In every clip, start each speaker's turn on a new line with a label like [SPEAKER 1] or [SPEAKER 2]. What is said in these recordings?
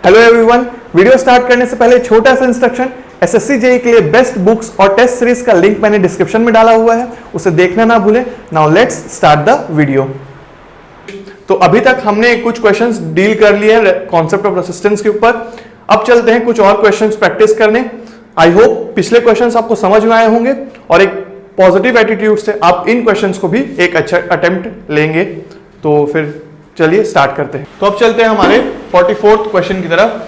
[SPEAKER 1] Hello everyone, video start करने से पहले छोटा सा इंस्ट्रक्शन। एसएससी जेईई के लिए बेस्ट बुक्स और टेस्ट सीरीज का लिंक मैंने डिस्क्रिप्शन में डाला हुआ है, उसे देखना ना भूलें। Now let's start the video. तो अभी तक हमने कुछ क्वेश्चंस डील कर लिए हैं कॉन्सेप्ट ऑफ रेसिस्टेंस के ऊपर। अब चलते हैं कुछ और क्वेश्चंस प्रैक्टिस करने। आई होप पिछले क्वेश्चंस आपको समझ में आए होंगे और एक पॉजिटिव एटीट्यूड से आप इन क्वेश्चंस को भी एक अच्छा अटेम्प्ट लेंगे। तो फिर चलिए स्टार्ट करते हैं। तो अब चलते हैं हमारे 44th क्वेश्चन की तरफ,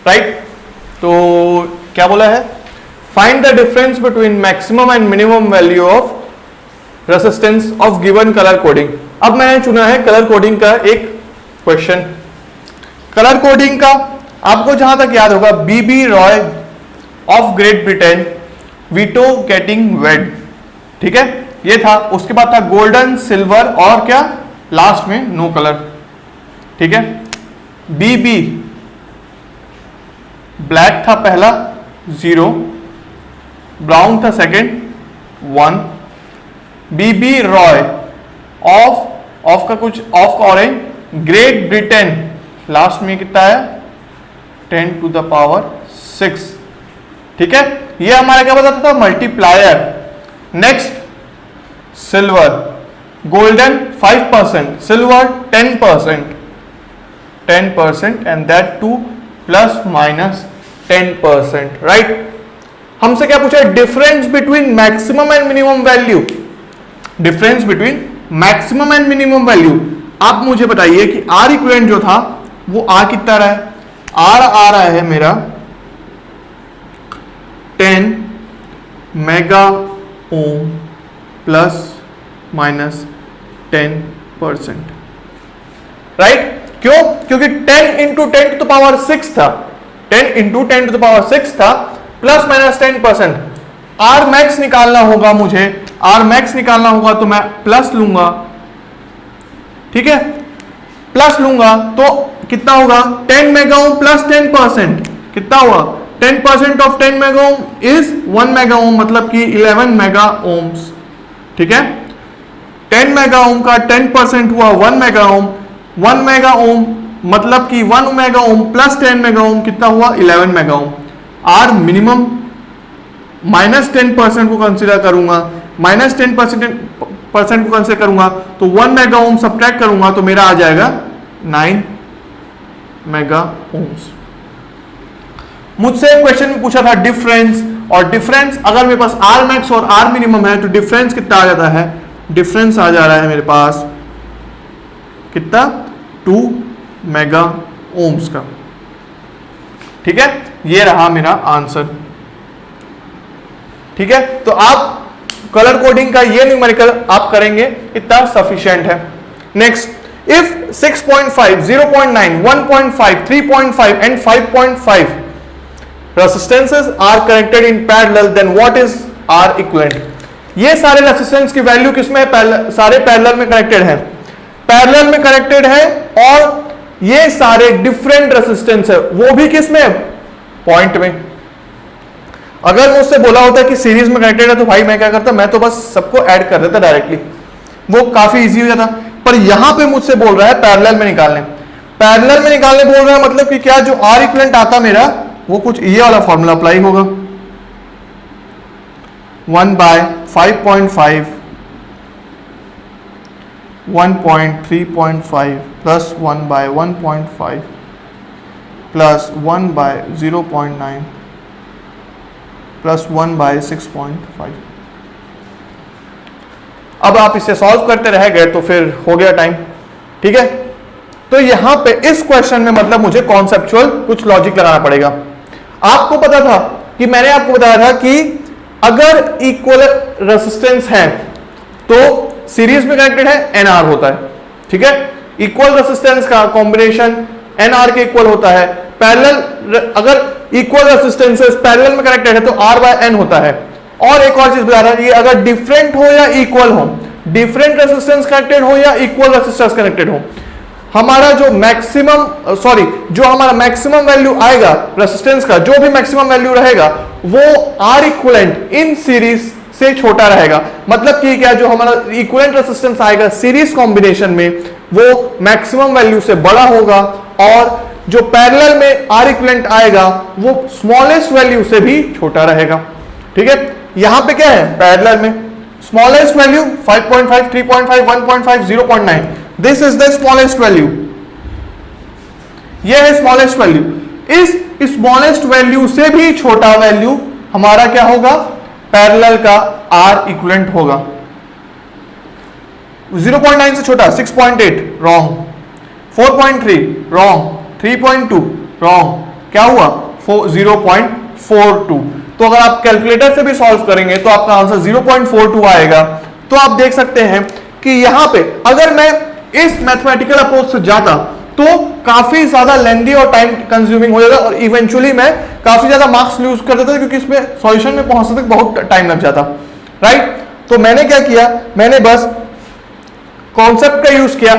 [SPEAKER 1] राइट। तो क्या बोला है, find the difference between maximum and minimum value of resistance of given colour coding. अब मैंने चुना है कलर कोडिंग का एक क्वेश्चन। कलर कोडिंग का आपको जहां तक याद होगा, BB Roy of Great Britain, veto getting wade, ठीक है, ये था। उसके बाद था गोल्डन, सिल्वर और क्या लास्ट में नो कलर, ठीक है। बीबी ब्लैक था पहला 0, ब्राउन था सेकंड 1, बीबी रॉय ऑफ का कुछ ऑफ का ऑरेंज, ग्रेट ब्रिटेन लास्ट में कितना है 10 to the power 6, ठीक है। ये हमारा क्या बताता था, multiplier. Next silver, golden 5%, silver 10% and that two plus minus 10%, right. हमसे क्या पूछा है, difference between maximum and minimum value. Difference between maximum and minimum value. आप मुझे बताइए कि आर इक्विवेलेंट जो था वो आर कितना रहा है। आर आ रहा है मेरा 10 mega ohm plus minus 10%, right. क्यों? क्योंकि 10 इंटू 10 टू द पावर 6 था, 10 इंटू 10 टू द पावर 6 था, प्लस माइनस 10%। आर मैक्स निकालना होगा मुझे, आर मैक्स निकालना होगा तो मैं प्लस लूंगा, ठीक है। प्लस लूंगा तो कितना होगा, 10 मेगा ओम प्लस 10% कितना हुआ, 10% of 10 mega Om is 1 mega ओम, मतलब कि 11 मेगा ओम्स, ठीक है। 10 मेगा ओम का 10% हुआ 1 मेगा ओम, 1 मेगा ओम मतलब कि 1 mega ohm plus 10 mega ohm कितना हुआ 11 mega ohm. R minimum minus 10% को कंसीडर करूंगा, माइनस 10% को कंसीडर करूंगा तो 1 मेगा ओम सब्ट्रैक्ट करूंगा तो मेरा आ जाएगा 9 मेगा ओम्स। मुझसे क्वेश्चन में पूछा था डिफरेंस, और डिफरेंस अगर मेरे पास आर मैक्स और आर मिनिमम है तो डिफरेंस कितना आ जाता है, डिफरेंस आ जा रहा है मेरे पास कितना 2 मेगा ओम्स का, ठीक है। ये रहा मेरा आंसर, ठीक है। तो आप कलर कोडिंग का ये न्यूमेरिकल आप करेंगे, इतना सफिशिएंट है। Next, if 6.5, 0.9, 1.5, 3.5 and 5.5 resistances are connected in parallel, then what is R equivalent. ये सारे रेसिस्टेंस की वैल्यू किसमें, सारे पैरेलल में कनेक्टेड है, पैरेलल में कनेक्टेड है, और ये सारे डिफरेंट रेसिस्टेंस है, वो भी किसमें, पॉइंट में। अगर मुझसे बोला होता कि सीरीज में कनेक्टेड है तो भाई मैं क्या करता, मैं तो बस सबको ऐड कर देता डायरेक्टली, वो काफी इजी हो जाता। पर यहां पे मुझसे बोल रहा है पैरेलल में निकालने, पैरेलल में निकालने बोल रहा है, मतलब कि क्या जो आर इक्विवेलेंट आता मेरा वो कुछ ये वाला फॉर्मूला अप्लाई होगा, 1/5.5 1.3.5 प्लस 1/1.5 प्लस 1/0.9 प्लस 1/6.5। अब आप इसे सॉल्व करते रह गए तो फिर हो गया टाइम, ठीक है। तो यहां पे इस क्वेश्चन में मतलब मुझे कॉन्सेप्चुअल कुछ लॉजिक लगाना पड़ेगा। आपको पता था कि मैंने आपको बताया था कि अगर इक्वल रेसिस्टेंस है तो सीरीज में कनेक्टेड है एनआर होता है, ठीक है। इक्वल रेसिस्टेंस का कॉम्बिनेशन एनआर के इक्वल होता है। पैरेलल, अगर इक्वल रेसिस्टेंसेस पैरेलल में कनेक्टेड है तो आर बाय एन होता है। और एक और चीज बता रहा है, ये अगर डिफरेंट हो या इक्वल हो, डिफरेंट रेसिस्टेंस कनेक्टेड हो या इक्वल रेसिस्टेंस कनेक्टेड हो, हमारा जो मैक्सिमम जो हमारा मैक्सिमम वैल्यू आएगा रेसिस्टेंस का, जो भी मैक्सिमम वैल्यू रहेगा वो आर इक्विवेलेंट इन सीरीज से छोटा रहेगा। मतलब कि क्या, जो हमारा इक्विवेलेंट रेसिस्टेंस आएगा सीरीज कॉम्बिनेशन में वो मैक्सिमम वैल्यू से बड़ा होगा और जो पैरेलल में आर इक्विवेलेंट आएगा वो स्मॉलेस्ट वैल्यू से भी छोटा रहेगा। ठीक है, यहां पे क्या है पैरेलल में smallest value 5.5, 3.5, 1.5, 0.9, this is the smallest value, यह है स्मॉलेस्ट वैल्यू। इस स्मॉलेस्ट वैल्यू से भी छोटा वैल्यू हमारा क्या होगा, पैरेलल का आर इक्विवेलेंट होगा। 0.9 से छोटा 6.8 रॉन्ग, 4.3 रॉन्ग, 3.2 रॉन्ग, क्या हुआ 0.42। तो अगर आप कैलकुलेटर से भी सॉल्व करेंगे तो आपका आंसर 0.42 आएगा। तो आप देख सकते हैं कि यहां पे अगर मैं इस मैथमेटिकल अप्रोच से जाता तो काफी ज्यादा लेंदी और टाइम कंज्यूमिंग हो जाता और इवेंचुअली मैं काफी ज्यादा मार्क्स लूज कर देता क्योंकि इसमें सॉल्यूशन में पहुंचने तक बहुत टाइम लग जाता। राइट, तो मैंने क्या किया, मैंने बस कॉन्सेप्ट का यूज किया।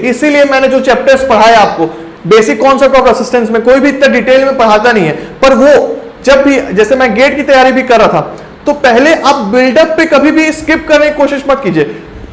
[SPEAKER 1] इसीलिए मैंने जो चैप्टर्स पढ़ाए आपको बेसिक कॉन्सेप्ट ऑफ रेसिस्टेंस में कोई भी इतना डिटेल में पढ़ाता नहीं है, पर वो जब भी जैसे मैं गेट की तैयारी भी कर रहा था तो पहले आप बिल्डअप पे कभी भी स्किप करने की कोशिश मत कीजिए,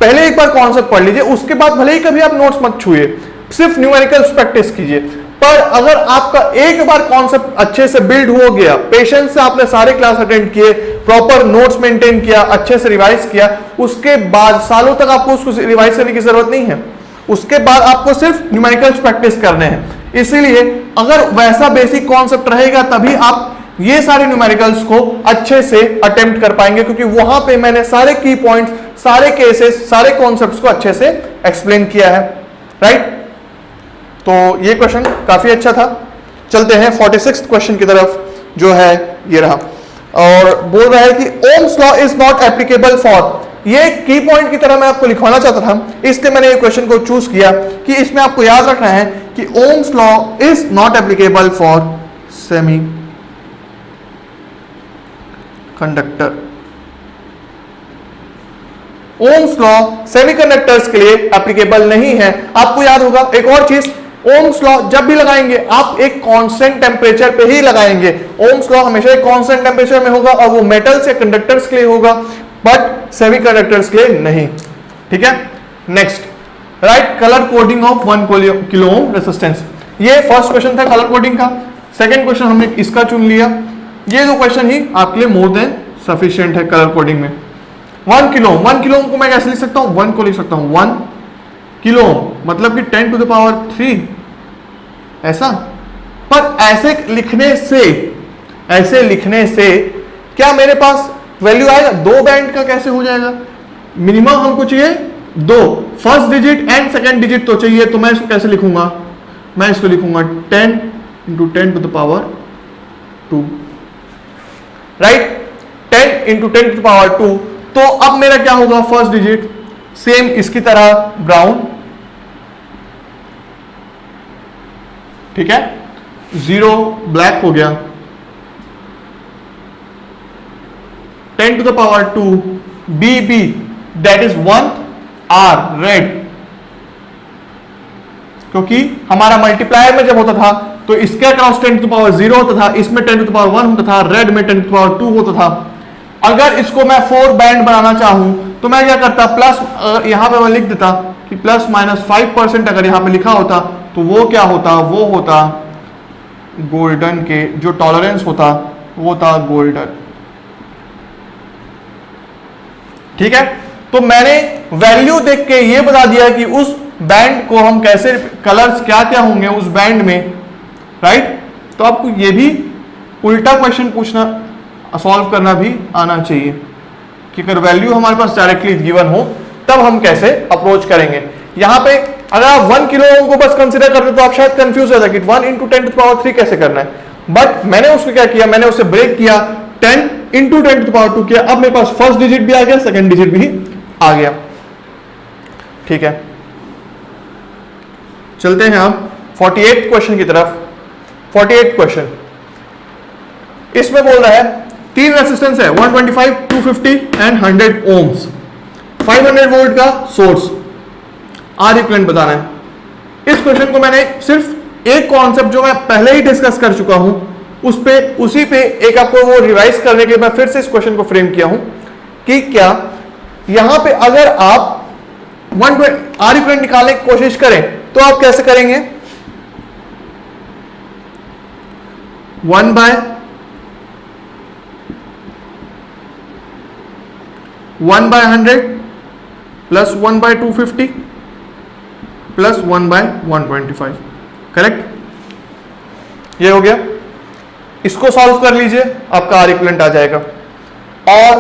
[SPEAKER 1] पहले एक बार कॉन्सेप्ट पढ़ लीजिए, उसके बाद भले ही कभी आप नोट्स मत छुइए, सिर्फ न्यूमेरिकल्स प्रैक्टिस कीजिए। पर अगर आपका एक बार कॉन्सेप्ट अच्छे से बिल्ड हो गया, पेशेंस से आपने सारे क्लास अटेंड किए, प्रॉपर नोट्स मेंटेन किया, अच्छे से रिवाइज किया, उसके बाद सालों तक आपको उसको रिवाइज करने की जरूरत नहीं है, उसके बाद आपको सिर्फ न्यूमेरिकल्स प्रैक्टिस करने हैं। इसीलिए अगर वैसा बेसिक कॉन्सेप्ट रहेगा तभी आप ये सारे न्यूमेरिकल्स को अच्छे से अटेम्प्ट कर पाएंगे, क्योंकि वहां पे मैंने सारे की पॉइंट्स, सारे केसेस, सारे कॉन्सेप्ट्स को अच्छे से एक्सप्लेन किया है। राइट, तो ये क्वेश्चन काफी अच्छा था। चलते हैं 46th क्वेश्चन की तरफ, जो है ये रहा, और बोल रहा है कि Ohm's law is not applicable for, ये की पॉइंट की तरह मैं आपको लिखवाना चाहता था, इसलिए मैंने ये क्वेश्चन को चूज किया कि इसमें आपको याद रखना है कि Ohm's law is not applicable for semi conductor. Ohm's law semiconductors के लिए एप्लीकेबल नहीं है। आपको याद होगा एक और चीज, ओम्स लॉ जब भी लगाएंगे आप एक कांस्टेंट टेम्परेचर पे ही लगाएंगे। ओम्स लॉ हमेशा एक कांस्टेंट टेम्परेचर में होगा और वो मेटल्स या कंडक्टर्स के लिए होगा, बट सेमीकंडक्टर्स के लिए नहीं। ठीक है, next, right colour coding of 1 kilo ohm resistance. ये फर्स्ट क्वेश्चन था कलर कोडिंग का। सेकंड क्वेश्चन हमने इसका चुन लिया। ये दो क्वेश्चन ही आपके लिए मोर देन सफिशिएंट है कलर कोडिंग में। 1 किलो ओम को मैं कैसे लिख सकता हूं, 1 को लिख सकता हूं 1 किलो ओम मतलब कि 10 टू द पावर 3, ऐसा। पर ऐसे लिखने से क्या मेरे पास वैल्यू आएगा? 2 बैंड का कैसे हो जाएगा? मिनिमम हमको चाहिए 2, first digit and second digit तो चाहिए। तो मैं इसको कैसे लिखूंगा? मैं इसको लिखूंगा 10 into 10 to the power 2, right, 10 into 10 to the power 2। तो अब मेरा क्या होगा? फर्स्ट डिजिट सेम इसकी तरह ब्राउन, ठीक है, 0 ब्लैक हो गया, 10 to the power 2 BB that is 1 R red, क्योंकि हमारा मल्टीप्लायर में जब होता था तो इसके अक्रॉस 10 टू द पावर 0 होता था, इसमें 10 टू द पावर 1 होता था, रेड में 10 टू द पावर 2 होता था। अगर इसको मैं 4 बैंड बनाना चाहूं तो मैं क्या करता? प्लस यहां पे मैं लिख देता कि प्लस माइनस 5% अगर यहां पे लिखा होता तो वो क्या होता? वो होता गोल्डन के जो टॉलरेंस होता वो था गोल्डन। ठीक है, तो मैंने वैल्यू देख के ये बता दिया कि उस बैंड को हम कैसे, कलर्स क्या क्या होंगे उस बैंड में, राइट। तो आपको ये भी उल्टा क्वेश्चन पूछना, सॉल्व करना भी आना चाहिए कि अगर वैल्यू हमारे पास डायरेक्टली गिवन हो तब हम कैसे अप्रोच करेंगे। यहां पे अगर आप 1 किलो ओम को बस कंसीडर करते तो आप शायद कंफ्यूज हो जाते कि 1 इंटू 10 टू द पावर 3 कैसे करना है, बट मैंने उसको क्या किया? मैंने उसे ब्रेक किया, 10 इंटू 10 टू द पावर 2 किया। अब मेरे पास फर्स्ट डिजिट भी आ गया, सेकंड डिजिट भी आ गया। ठीक है, चलते हैं हम 48 क्वेश्चन की तरफ। 48 क्वेश्चन, इसमें बोल रहा है 3 रेजिस्टेंस है 125, 250 एंड 100 ओम्स, 500 वोल्ट का सोर्स, आर इक्विवेलेंट बताना है। इस क्वेश्चन को मैंने सिर्फ एक कॉन्सेप्ट जो मैं पहले ही डिस्कस कर चुका हूं उसी पे एक आपको वो रिवाइज करने के लिए मैं फिर से इस क्वेश्चन को फ्रेम किया हूं कि क्या यहां पे अगर आप आर इक्विवेलेंट निकालने की कोशिश करें तो आप कैसे करेंगे? 1 by 100 plus 1 by 250 plus 1 by 125, correct. ये हो गया। इसको सॉल्व कर लीजिए, आपका आर इक्विवेलेंट आ जाएगा। और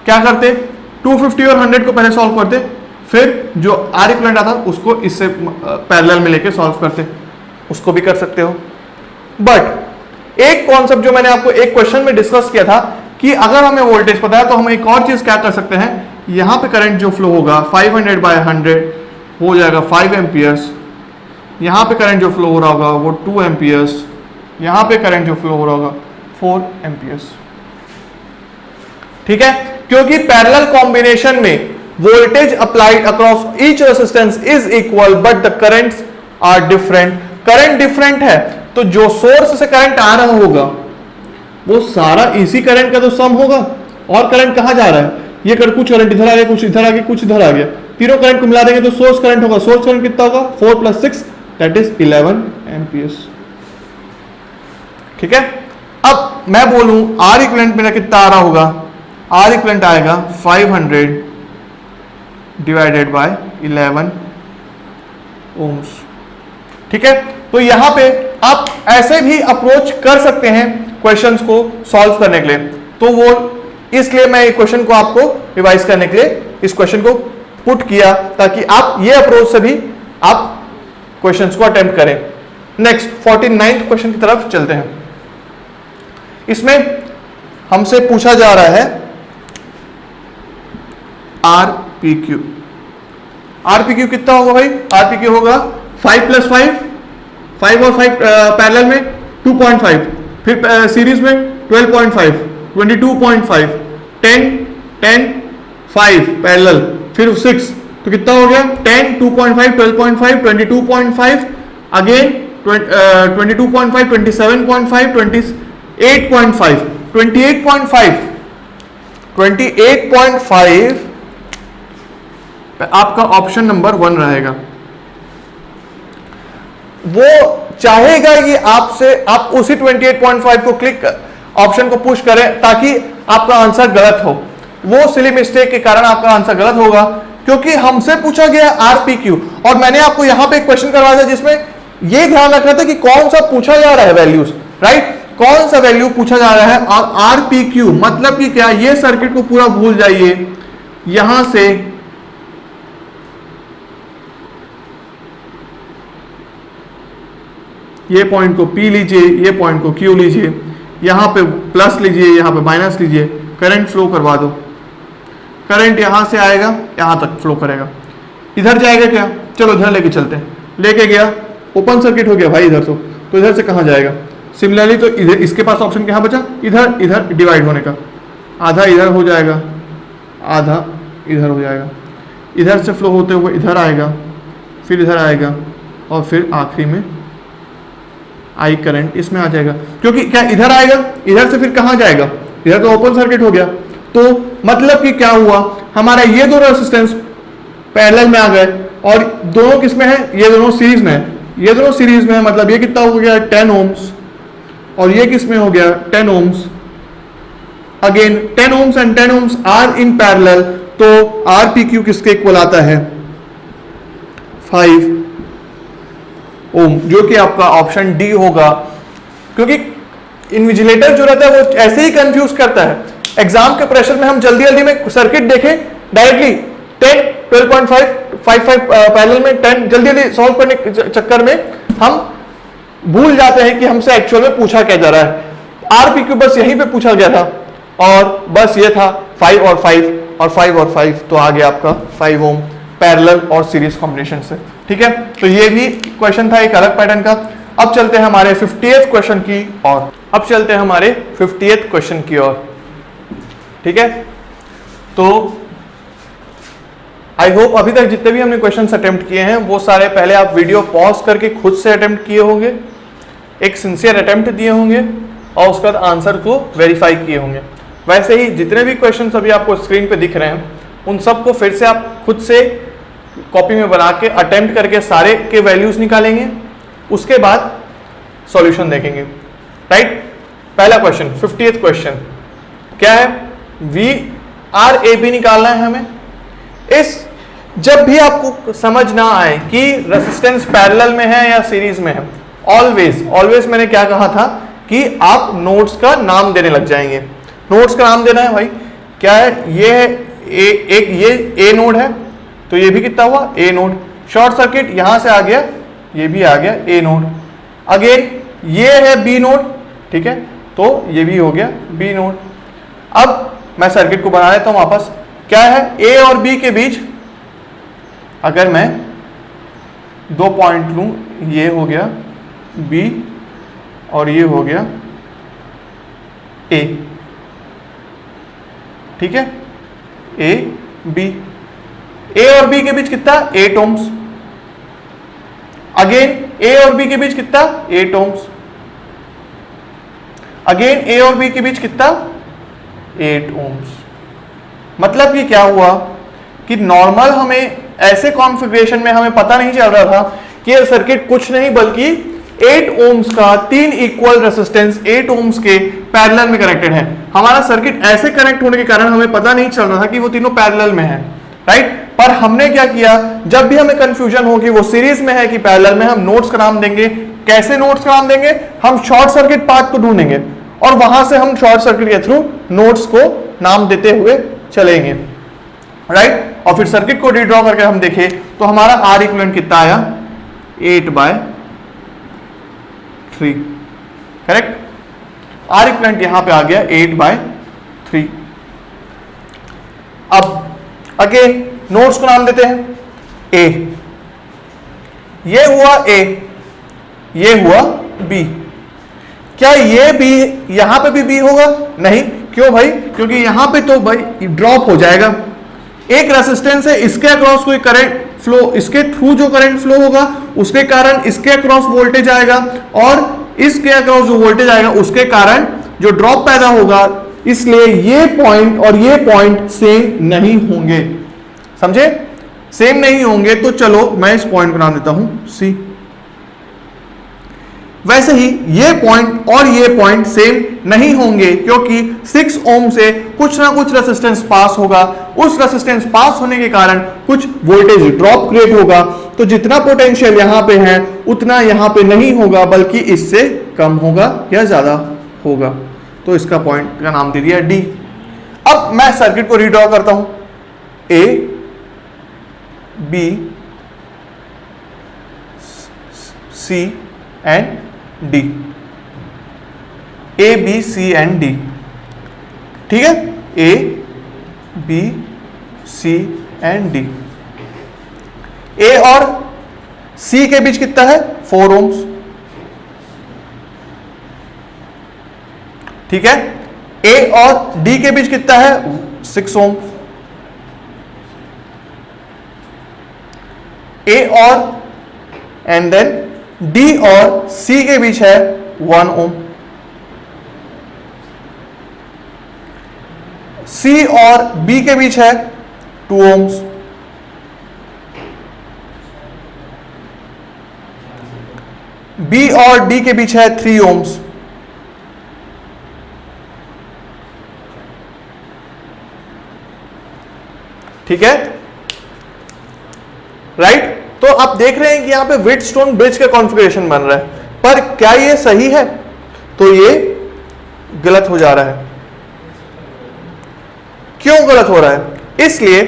[SPEAKER 1] क्या करते, 250 और 100 को पहले सॉल्व करते, फिर जो आर इक्विवेलेंट आता उसको इससे पैरेलल में लेके सॉल्व करते, उसको भी कर सकते हो। बट एक कॉन्सेप्ट जो मैंने आपको एक क्वेश्चन में डिस्कस किया था कि अगर हमें वोल्टेज पता है तो हम एक और चीज क्या कर सकते हैं, यहां पे करंट जो फ्लो होगा 500 बाय 100 हो जाएगा 5 एम्पियर्स, यहां पे करंट जो फ्लो हो रहा होगा वो 2 एम्पियर्स, यहां पे करंट जो फ्लो हो रहा होगा 4 एम्पियर्स, ठीक है। क्योंकि पैरेलल कॉम्बिनेशन में voltage applied across each resistance is equal but the currents are different. Current different है तो जो सोर्स से करंट आ रहा होगा वो सारा इसी करंट का तो सम होगा। और करंट कहां जा रहा है, ये कर कुछ करंट इधर आ गया, कुछ इधर आ गया, कुछ इधर आ गया, तीनों करंट को मिला देंगे तो सोर्स करंट होगा। सोर्स करंट कितना होगा, 4 + 6 दैट इज 11 एम्पियर्स, ठीक है। अब मैं बोलूं आर इक्विवेलेंट मेरा कितना आ रहा होगा, आर इक्विवेलेंट आएगा 500 डिवाइडेड बाय 11 ओम्स, ठीक है। तो यहां पे आप ऐसे भी अप्रोच कर सकते हैं क्वेश्चंस को सॉल्व करने के लिए। तो वो इसलिए मैं क्वेश्चन को आपको रिवाइज करने के लिए इस क्वेश्चन को पुट किया ताकि आप ये अप्रोच से भी आप क्वेश्चंस को अटेम्प्ट करें। नेक्स्ट 49th क्वेश्चन की तरफ चलते हैं। इसमें हमसे पूछा जा रहा है आरपीक्यू। आरपीक्यू कितना होगा भाई, आरपीक्यू होगा 5 + 5, 5 और 5 पैरेलल में 2.5, फिर सीरीज में 12.5, 22.5, 10, 10, 5 पैरेलल, फिर 6, तो कितना हो गया 10, 2.5, 12.5, 22.5, अगेन 22.5, 27.5, 28.5, 28.5 आपका ऑप्शन नंबर 1 रहेगा। वो चाहेगा कि आपसे आप उसी 28.5 को क्लिक ऑप्शन को पुश करें ताकि आपका आंसर गलत हो। वो सिली मिस्टेक के कारण आपका आंसर गलत होगा क्योंकि हमसे पूछा गया आरपीक्यू और मैंने आपको यहां पे एक क्वेश्चन करवाया था जिसमें ये ध्यान रखना था कि कौन सा पूछा जा रहा है वैल्यूज, राइट, कौन सा वैल्यू पूछा जा रहा है। और आरपीक्यू मतलब कि क्या, ये सर्किट को पूरा भूल जाइए, यहां से ये पॉइंट को P लीजिए, ये पॉइंट को Q लीजिए, यहां पे प्लस लीजिए, यहां पे माइनस लीजिए, करंट फ्लो करवा दो। करंट यहां से आएगा यहां तक फ्लो करेगा, इधर जाएगा क्या, चलो इधर लेके चलते हैं, लेके गया ओपन सर्किट हो गया भाई इधर, तो इधर से कहां जाएगा। सिमिलरली तो इधर इसके पास ऑप्शन क्या बचा, इधर इधर डिवाइड होने का, आधा इधर हो जाएगा, आधा इधर हो जाएगा, इधर से फ्लो होते हुए इधर आएगा, फिर इधर आएगा और फिर आखिरी में आई करंट इसमें आ जाएगा। क्योंकि क्या इधर आएगा, इधर से फिर कहां जाएगा, इधर तो ओपन सर्किट हो गया। तो मतलब कि क्या हुआ, हमारा ये दोनों रेजिस्टेंस पैरेलल में आ गए और दोनों किस में है, ये दोनों सीरीज में है, ये दोनों सीरीज में है, मतलब ये कितना हो गया 10 ओम्स और ये किस में हो गया 10 ohms. Again 10 ohms and 10 ohms are in parallel, तो आरपीक्यू किसके इक्वल आता है 5 ओम, जो कि आपका ऑप्शन डी होगा। क्योंकि इन्विजिलेटर जो रहता है वो ऐसे ही कंफ्यूज करता है। एग्जाम के प्रेशर में हम जल्दी जल्दी में सर्किट देखें डायरेक्टली 10, 12.5, 5 पैरेलल में 10 जल्दी जल्दी सॉल्व करने के चक्कर में हम भूल जाते हैं कि हमसे एक्चुअल में पूछा क्या जा रहा है। आरपीक्यू बस यहीं पे पूछा गया था और बस ये था 5 और 5 और 5 और 5, तो आ गया आपका 5 ओम पैरेलल और सीरीज कॉम्बिनेशन से, ठीक है। तो ये भी क्वेश्चन था एक अलग पैटर्न का। अब चलते हैं हमारे 50th क्वेश्चन की ओर, अब चलते हैं हमारे 50th क्वेश्चन की ओर, ठीक है। तो आई होप अभी तक जितने भी हमने क्वेश्चंस अटेम्प्ट किए हैं वो सारे पहले आप वीडियो पॉज करके खुद से अटेम्प्ट किए होंगे, एक सिंसियर अटेम्प्ट दिए होंगे और उसके बाद आंसर को वेरीफाई किए होंगे। वैसे ही जितने भी क्वेश्चंस अभी आपको स्क्रीन पे दिख रहे हैं उन सबको फिर से आप खुद से कॉपी में बना के अटेम्प्ट करके सारे के वैल्यूज निकालेंगे, उसके बाद सॉल्यूशन देखेंगे, राइट। पहला क्वेश्चन 50th क्वेश्चन क्या है, वी आर ए बी निकालना है हमें। इस जब भी आपको समझ ना आए कि रेसिस्टेंस पैरेलल में है या सीरीज में है, ऑलवेज मैंने क्या कहा था कि आप नोड्स का नाम देने लग जाएंगे। नोड्स का नाम देना है भाई, क्या है, ये है एक ये ए नोड है, तो ये भी कितना हुआ ए नोड, शॉर्ट सर्किट यहां से आ गया, ये भी आ गया ए नोड, अगेन ये है बी नोड, ठीक है, तो ये भी हो गया बी नोड। अब मैं सर्किट को बना लेता हूं वापस, क्या है, ए और बी के बीच अगर मैं 2 पॉइंट लूं, ये हो गया बी और ये हो गया ए, ठीक है, ए बी, ए और बी के बीच कितना 8 ओम्स, अगेन ए और बी के बीच कितना 8 ओम्स, अगेन ए और बी के बीच कितना 8 ओम्स। मतलब कि क्या हुआ कि नॉर्मल हमें ऐसे कॉन्फ़िगरेशन में हमें पता नहीं चल रहा था कि यह सर्किट कुछ नहीं बल्कि 8 ओम्स का 3 इक्वल रेजिस्टेंस 8 ओम्स के पैरेलल में कनेक्टेड है। हमारा सर्किट ऐसे कनेक्ट होने के कारण हमें पता नहीं चल रहा था कि वो तीनों पैरेलल में है, राइट। पर हमने क्या किया, जब भी हमें कंफ्यूजन हो कि वो सीरीज में है कि पैरेलल में, हम नोड्स का नाम देंगे। कैसे नोड्स का नाम देंगे, हम शॉर्ट सर्किट पाथ को ढूंढेंगे और वहां से हम शॉर्ट सर्किट के थ्रू नोड्स को नाम देते हुए चलेंगे, राइट। और फिर सर्किट को रीड्रॉ करके हम देखें तो हमारा आर इक्विवेलेंट कितना आया 8/3, करेक्ट। आर इक्विवेलेंट यहां पे आ गया 8/3। अब अगेन नोड्स को नाम देते हैं, ए, ये हुआ ए, ये हुआ बी। क्या ये बी यहां पे भी बी होगा? नहीं, क्यों भाई, क्योंकि यहां पे तो भाई ड्रॉप हो जाएगा। एक रेजिस्टेंस है, इसके अक्रॉस कोई करंट फ्लो, इसके थ्रू जो करंट फ्लो होगा उसके कारण इसके अक्रॉस वोल्टेज आएगा और इसके अक्रॉस जो वोल्टेज आएगा उसके कारण जो ड्रॉप पैदा होगा, इसलिए ये पॉइंट और ये पॉइंट सेम नहीं होंगे, समझे, सेम नहीं होंगे। तो चलो मैं इस पॉइंट को नाम देता हूं सी। वैसे ही ये पॉइंट और ये पॉइंट सेम नहीं होंगे क्योंकि 6 ओम से कुछ ना कुछ रेजिस्टेंस पास होगा, उस रेजिस्टेंस पास होने के कारण कुछ वोल्टेज ड्रॉप क्रिएट होगा। तो जितना पोटेंशियल यहां पे है उतना यहां पे नहीं होगा, बल्कि इससे कम होगा या ज्यादा होगा। तो इसका पॉइंट का नाम दे दिया डी। अब मैं सर्किट को रीड्रॉ करता हूं, A B C and D, A B C and D, ठीक है, A B C and D. A और सी के बीच कितना है 4 ओम्स, ठीक है। ए और डी के बीच कितना है 6 ओम्स। ए और एंड देन डी और सी के बीच है 1 ओम। सी और बी के बीच है 2 ओम्स। बी और डी के बीच है 3 ओम्स। ठीक है, राइट। तो आप देख रहे हैं कि यहां पे व्हीटस्टोन ब्रिज का कॉन्फ़िगरेशन बन रहा है, पर क्या ये सही है? तो ये गलत हो जा रहा है। क्यों गलत हो रहा है? इसलिए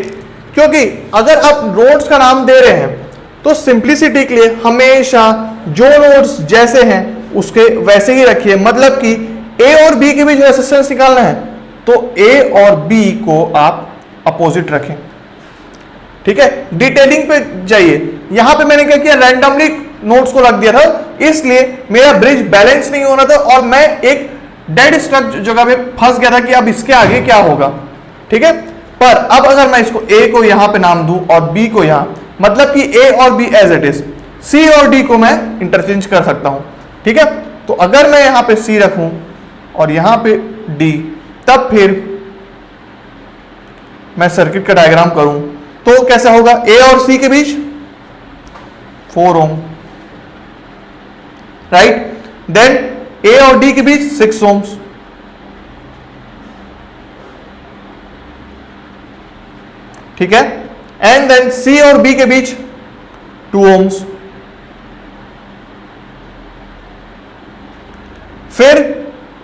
[SPEAKER 1] क्योंकि अगर आप नोड्स का नाम दे रहे हैं तो सिंप्लिसिटी के लिए हमेशा जो नोड्स जैसे हैं उसके वैसे ही रखिए। मतलब कि ए और बी के बीच रेजिस्टेंस निकालना है तो ए और बी को आप अपोजिट रखें, ठीक है। डिटेलिंग पे जाइए। यहां पे मैंने क्या किया, रैंडमली नोड्स को रख दिया था, इसलिए मेरा ब्रिज बैलेंस नहीं हो रहा था और मैं एक डेड स्ट्रक जगह पे फंस गया था कि अब इसके आगे क्या होगा, ठीक है। पर अब अगर मैं इसको ए को यहां पे नाम दूं और बी को यहां, मतलब कि ए और बी एज इट इज, सी और डी को मैं इंटरचेंज कर सकता हूं, ठीक है। तो अगर मैं यहां पे सी रखूं और यहां पे डी, तब फिर मैं सर्किट का डायग्राम करूं तो कैसा होगा, ए और सी के बीच 4 ओम, राइट। देन ए और डी के बीच 6 ओम्स, ठीक है, एंड देन सी और बी के बीच 2 ohms, फिर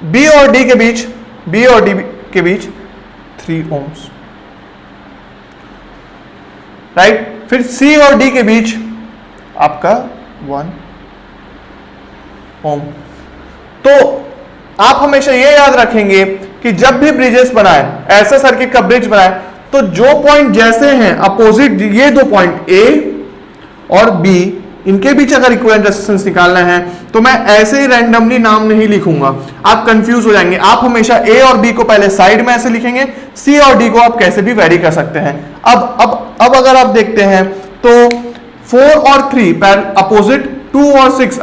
[SPEAKER 1] बी और डी के बीच 3 ohms, राइट। फिर सी और डी के बीच आपका 1 ohm। तो आप हमेशा ये याद रखेंगे कि जब भी ब्रिजेस बनाए, ऐसा सर्किट का ब्रिज बनाए, तो जो पॉइंट जैसे हैं अपोजिट, ये 2 पॉइंट ए और बी, इनके बीच अगर इक्विवेलेंट रेजिस्टेंस निकालना है तो मैं ऐसे ही रैंडमली नाम नहीं लिखूंगा, आप कंफ्यूज हो जाएंगे। आप हमेशा ए और बी को पहले साइड में ऐसे लिखेंगे, सी और डी को आप कैसे भी वेरी कर सकते हैं। अब अगर आप देखते हैं तो 4 और 3 अपोजिट, 2 और 6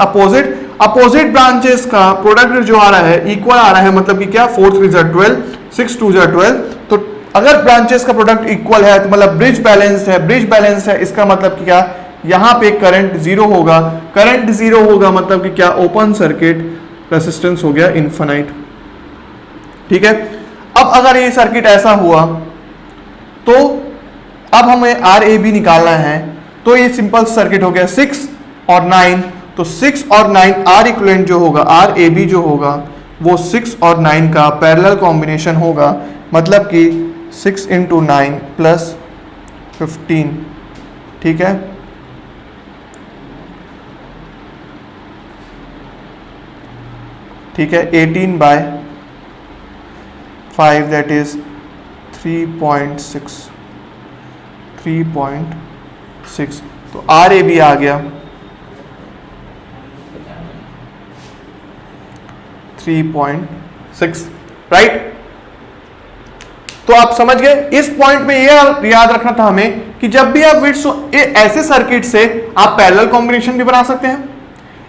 [SPEAKER 1] अपोजिट ब्रांचेस का प्रोडक्ट जो आ रहा है इक्वल आ रहा है, मतलब कि क्या, 4 3 12, 6 2 12। तो अगर ब्रांचेस का प्रोडक्ट इक्वल है तो मतलब ब्रिज बैलेंस्ड है, इसका मतलब कि क्या, यहां पे करंट जीरो होगा, मतलब कि क्या, ओपन सर्किट रेसिस्टेंस हो गया इनफाइनाइट, ठीक है। अब अगर ये सर्किट ऐसा हुआ तो अब हमें आर ए बी निकालना है, तो ये सिंपल सर्किट हो गया 6 और 9, तो 6 और 9 आर इक्विवेलेंट जो होगा, आर ए बी जो होगा वो 6 और 9 का पैरेलल कॉम्बिनेशन होगा, मतलब कि 6 × 9 + 15, ठीक है। ठीक है, 18/5 दैट इज 3.6। तो आर ए बी आ गया 3.6, राइट। तो आप समझ गए, इस पॉइंट में ये याद रखना था हमें कि जब भी आप विड्थ, ऐसे सर्किट से आप पैरेलल कॉम्बिनेशन भी बना सकते हैं,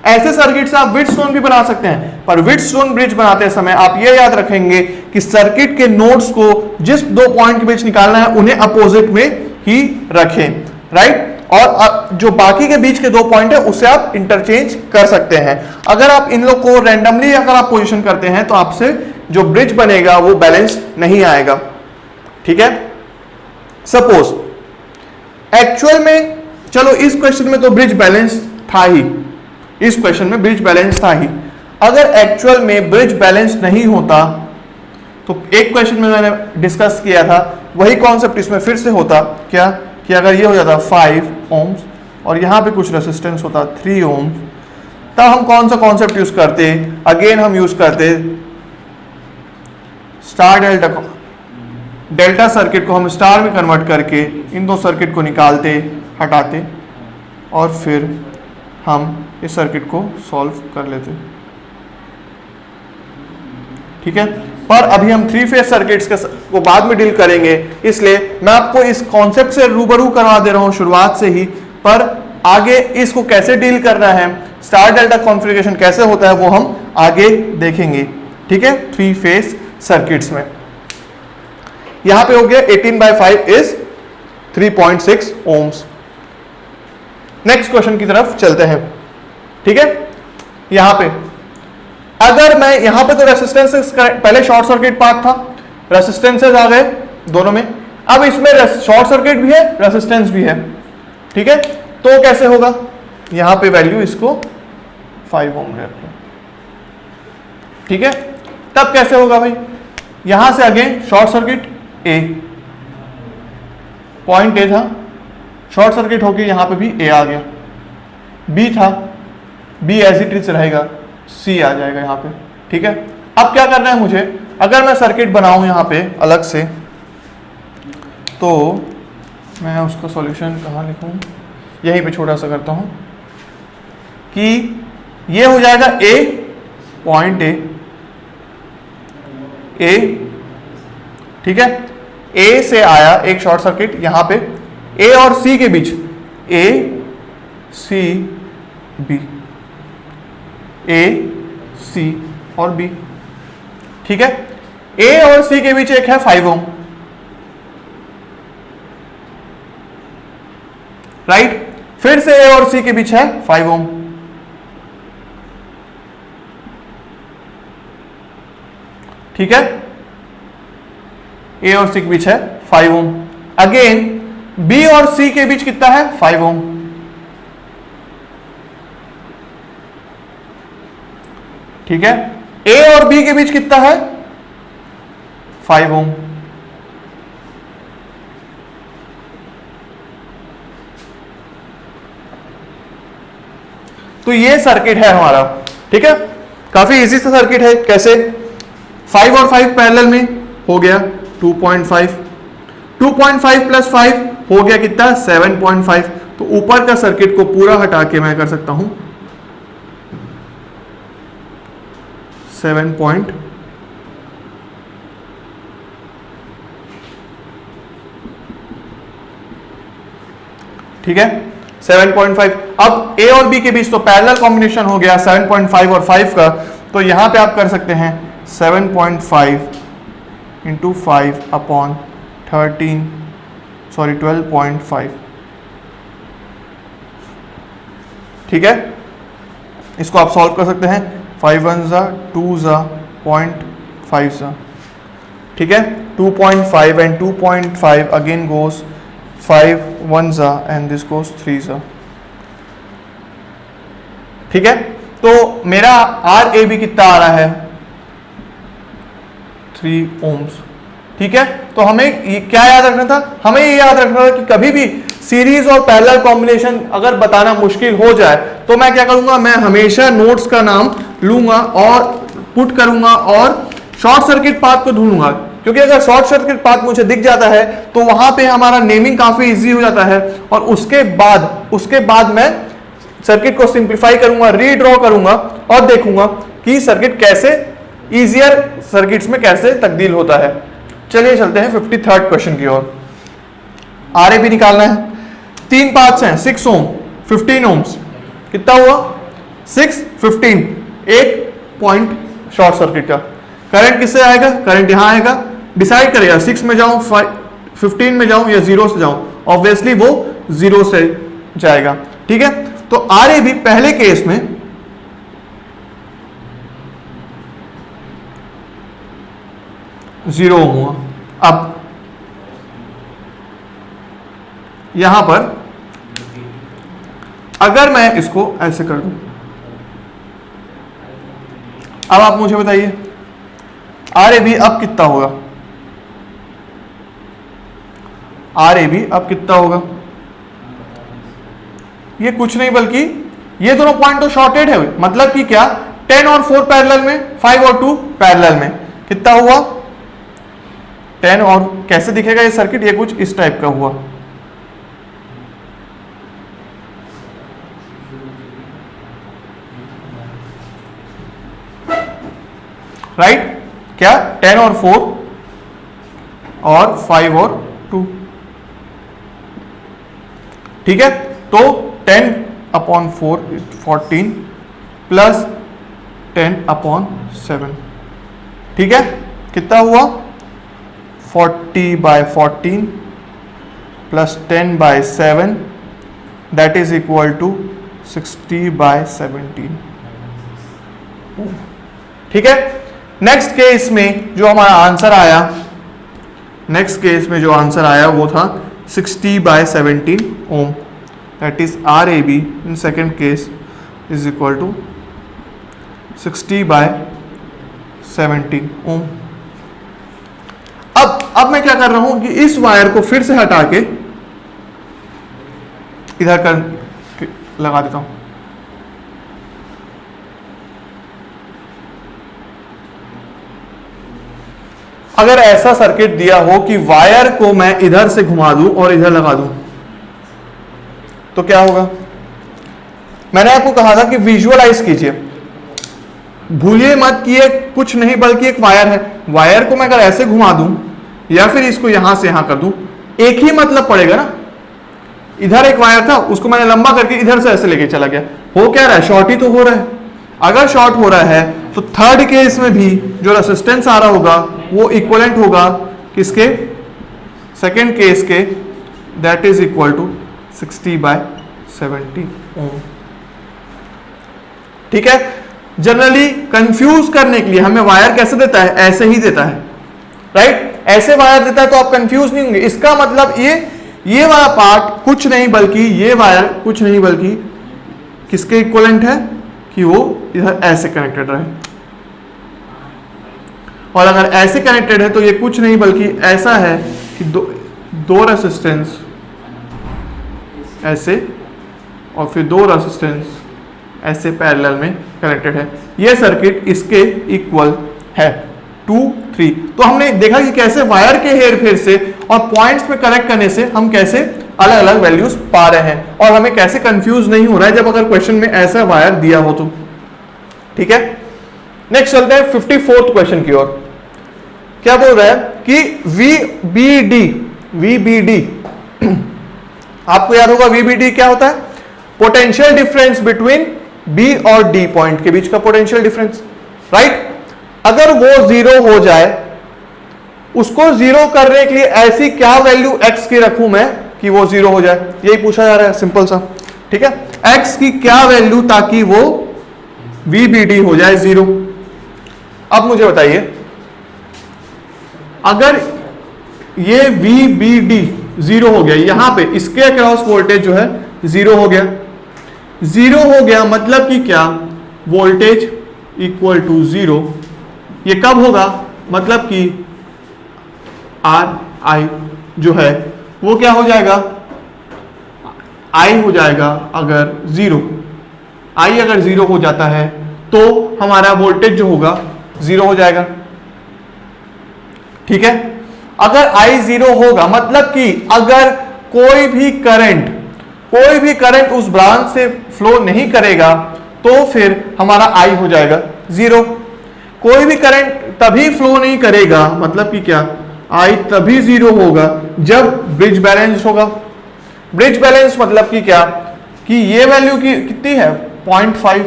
[SPEAKER 1] ऐसे सर्किट से आप विड्थस्टोन भी बना सकते हैं, पर विड्थस्टोन ब्रिज बनाते समय आप ये याद रखेंगे कि सर्किट के नोड्स को जिस 2 पॉइंट के बीच निकालना है उन्हें अपोजिट में ही रखें, राइट। और जो बाकी के बीच के 2 पॉइंट है उसे आप इंटरचेंज कर सकते हैं। अगर आप इन लोग को रैंडमली अगर आप पोजीशन करते हैं तो आपसे जो ब्रिज बनेगा वो बैलेंस नहीं आएगा, ठीक है। सपोज एक्चुअल में, चलो इस क्वेश्चन में तो ब्रिज बैलेंस था ही, इस क्वेश्चन में ब्रिज बैलेंस था ही। अगर एक्चुअल में ब्रिज बैलेंस नहीं होता तो एक क्वेश्चन में मैंने डिस्कस किया था, वही कॉन्सेप्ट इसमें फिर से होता, क्या कि अगर ये हो जाता 5 ohms और यहां पे कुछ रेसिस्टेंस होता 3 ohms, तब हम कौन सा कॉन्सेप्ट यूज करते, अगेन हम यूज करते स्टार डेल्टा सर्किट को हम स्टार में कन्वर्ट करके इन 2 सर्किट को निकालते, हटाते और फिर हम इस सर्किट को सॉल्व कर लेते, ठीक है। पर अभी हम 3 फेज सर्किट्स को बाद में डील करेंगे, इसलिए मैं आपको इस कॉन्सेप्ट से रूबरू करवा दे रहा हूं शुरुआत से ही, पर आगे इसको कैसे डील करना है, स्टार डेल्टा कॉन्फ़िगरेशन कैसे होता है, वो हम आगे देखेंगे, ठीक है। 3 फेज सर्किट्स में यहां पे हो गया 18/5 इज 3.6 ohms। नेक्स्ट क्वेश्चन की तरफ चलते हैं, ठीक है। यहां पे अगर मैं यहां पे तो रेसिस्टेंसेस, पहले शॉर्ट सर्किट पार्ट था, रेसिस्टेंसेस आ गए दोनों में, अब इसमें शॉर्ट सर्किट भी है, रेसिस्टेंस भी है, ठीक है। तो कैसे होगा, यहां पे वैल्यू इसको 5 ohm रखते हैं, ठीक है। तब कैसे होगा भाई, यहां से again short circuit A, point A था, शॉर्ट सर्किट होके यहां पे भी ए आ गया, बी था, बी एज इट इज रहेगा, सी आ जाएगा यहां पे, ठीक है। अब क्या करना है मुझे, अगर मैं सर्किट बनाऊं यहां पे अलग से, तो मैं उसका सॉल्यूशन कहां लिखूं, यहीं पे छोटा सा करता हूं कि ये हो जाएगा ए, पॉइंट ए, ठीक है। ए से आया एक शॉर्ट सर्किट यहां पे, ए और सी के बीच, ए सी बी, ए सी और बी, ठीक है। ए और सी के बीच एक है 5 ohm, राइट। फिर से ए और सी के बीच है 5 ohm, ठीक है। ए और सी के बीच है 5 ohm। अगेन बी और सी के बीच कितना है 5 ओम। ठीक है, ए और बी के बीच कितना है 5 ओम। तो ये सर्किट है हमारा। ठीक है, काफी इजी सा सर्किट है। कैसे 5 और 5 पैरेलल में हो गया 2.5, 2.5 प्लस 5 हो गया कितना 7.5। तो ऊपर का सर्किट को पूरा हटा के मैं कर सकता हूं 7. ठीक है 7.5। अब ए और बी के बीच तो पैरेलल कॉम्बिनेशन हो गया 7.5 और 5 का। तो यहां पे आप कर सकते हैं 7.5 इंटू 5 अपॉन 12.5। ठीक है, इसको आप सॉल्व कर सकते हैं 5 1 जा 2 जा 0.5 जा। ठीक है, 2.5 एंड 2.5 अगेन गोज 5 1 जा एंड दिस गोज 3 जा। ठीक है, तो मेरा आर ए बी कितना आ रहा है 3 ओम्स। ठीक है, तो हमें क्या याद रखना था, हमें ये याद रखना था कि कभी भी सीरीज और पैरेलल कॉम्बिनेशन अगर बताना मुश्किल हो जाए तो मैं क्या करूंगा, मैं हमेशा नोट्स का नाम लूंगा और पुट करूंगा और शॉर्ट सर्किट पाथ को ढूंढूंगा। क्योंकि अगर शॉर्ट सर्किट पाथ मुझे दिख जाता है तो वहां पे हमारा नेमिंग काफी इजी हो जाता है। और उसके बाद मैं सर्किट को सिंप्लीफाई करूंगा, रीड्रॉ करूंगा और देखूंगा कि सर्किट कैसे इजियर सर्किट्स में कैसे तब्दील होता है। चलिए चलते हैं 53rd क्वेश्चन की ओर। आर ए बी निकालना है। 3 पार्ट्स हैं 6 ओम 15 ओम्स। कितना हुआ 6 15। एक पॉइंट शॉर्ट सर्किट का करंट किससे आएगा, करंट यहां आएगा। डिसाइड करेगा 6 में जाऊं 15 में जाऊं या 0 से जाऊं। ऑब्वियसली वो 0 से जाएगा। ठीक है, तो आर ए बी पहले केस में जीरो हुआ। अब यहां पर अगर मैं इसको ऐसे कर दूं, अब आप मुझे बताइए आर ए बी अब कितना होगा, आर ए बी अब कितना होगा। ये कुछ नहीं बल्कि ये दोनों पॉइंट तो शॉर्टेड है, मतलब कि क्या 10 और 4 पैरेलल में, 5 और 2 पैरेलल में। कितना हुआ 10 और कैसे दिखेगा ये सर्किट, ये कुछ इस टाइप का हुआ। राइट, क्या 10 और 4 और 5 और 2। ठीक है, तो 10 अपॉन 4 14 प्लस 10 अपॉन 7। ठीक है, कितना हुआ 40/14 plus 10/7 that is equal to 60/17। ठीक है, नेक्स्ट केस में जो हमारा आंसर आया, नेक्स्ट केस में जो आंसर आया वो था 60/17 ohm. That is R A B in second case is equal to 60/17 ohm. अब मैं क्या कर रहा हूं कि इस वायर को फिर से हटा के इधर कर लगा देता हूं। अगर ऐसा सर्किट दिया हो कि वायर को मैं इधर से घुमा दूं और इधर लगा दूं तो क्या होगा, मैंने आपको कहा था कि विजुअलाइज कीजिए, भूलिए मत कि ये कुछ नहीं बल्कि एक वायर है। वायर को मैं अगर ऐसे घुमा दूं या फिर इसको यहां से यहां कर दूं, एक ही मतलब पड़ेगा ना। इधर एक वायर था, उसको मैंने लंबा करके इधर से ऐसे लेके चला गया, हो क्या रहा है, शॉर्ट ही तो हो रहा है। अगर शॉर्ट हो रहा है तो थर्ड केस में भी जो रेसिस्टेंस आ रहा होगा वो इक्विवेलेंट होगा किसके, सेकेंड केस के, दैट इज इक्वल टू 60/17 ओम। ठीक है, जनरली कंफ्यूज करने के लिए हमें वायर कैसे देता है, ऐसे ही देता है। राइट, ऐसे वायर देता है तो आप कंफ्यूज नहीं होंगे। इसका मतलब ये ये वाला पार्ट कुछ नहीं बल्कि ये वायर कुछ नहीं बल्कि किसके इक्विवेलेंट है कि वो इधर ऐसे कनेक्टेड रहे, और अगर ऐसे कनेक्टेड है तो ये कुछ नहीं बल्कि ऐसा है कि दो रेसिस्टेंस ऐसे और फिर दो रेसिस्टेंस ऐसे पैरेलल में कनेक्टेड है। ये सर्किट इसके इक्वल है 2, 3। तो हमने देखा कि कैसे वायर के हेर फेर से और पॉइंट्स में कनेक्ट करने से हम कैसे अलग अलग वैल्यूज पा रहे हैं और हमें कैसे कंफ्यूज नहीं हो रहा है जब अगर क्वेश्चन में ऐसा वायर दिया हो तो। ठीक है, नेक्स्ट चलते हैं 54th क्वेश्चन की ओर। क्या बोल रहा है कि VBD आपको याद होगा VBD क्या होता है? पोटेंशियल डिफरेंस बिटवीन B और D पॉइंट के बीच का पोटेंशियल डिफरेंस, राइट। अगर वो जीरो हो जाए, उसको जीरो करने के लिए ऐसी क्या वैल्यू x की रखूं मैं कि वो जीरो हो जाए, यही पूछा जा रहा है, सिंपल सा। ठीक है, x की क्या वैल्यू ताकि वो VBD हो जाए जीरो। अब मुझे बताइए, अगर ये VBD जीरो हो गया, यहां पे इसके अक्रॉस वोल्टेज जो है जीरो हो गया, जीरो हो गया मतलब कि क्या? Voltage equal to zero. ये कब होगा? मतलब कि RI जो है वो क्या हो जाएगा? I हो जाएगा अगर जीरो। I अगर जीरो हो जाता है तो हमारा वोल्टेज जो होगा जीरो हो जाएगा। ठीक है, अगर I जीरो होगा मतलब कि अगर कोई भी करंट उस ब्रांच से फ्लो नहीं करेगा तो फिर हमारा I हो जाएगा जीरो। कोई भी करंट तभी फ्लो नहीं करेगा मतलब कि क्या? I तभी जीरो होगा जब ब्रिज बैलेंस होगा। ब्रिज बैलेंस मतलब कि क्या? कि ये वैल्यू की कितनी है? 0.5,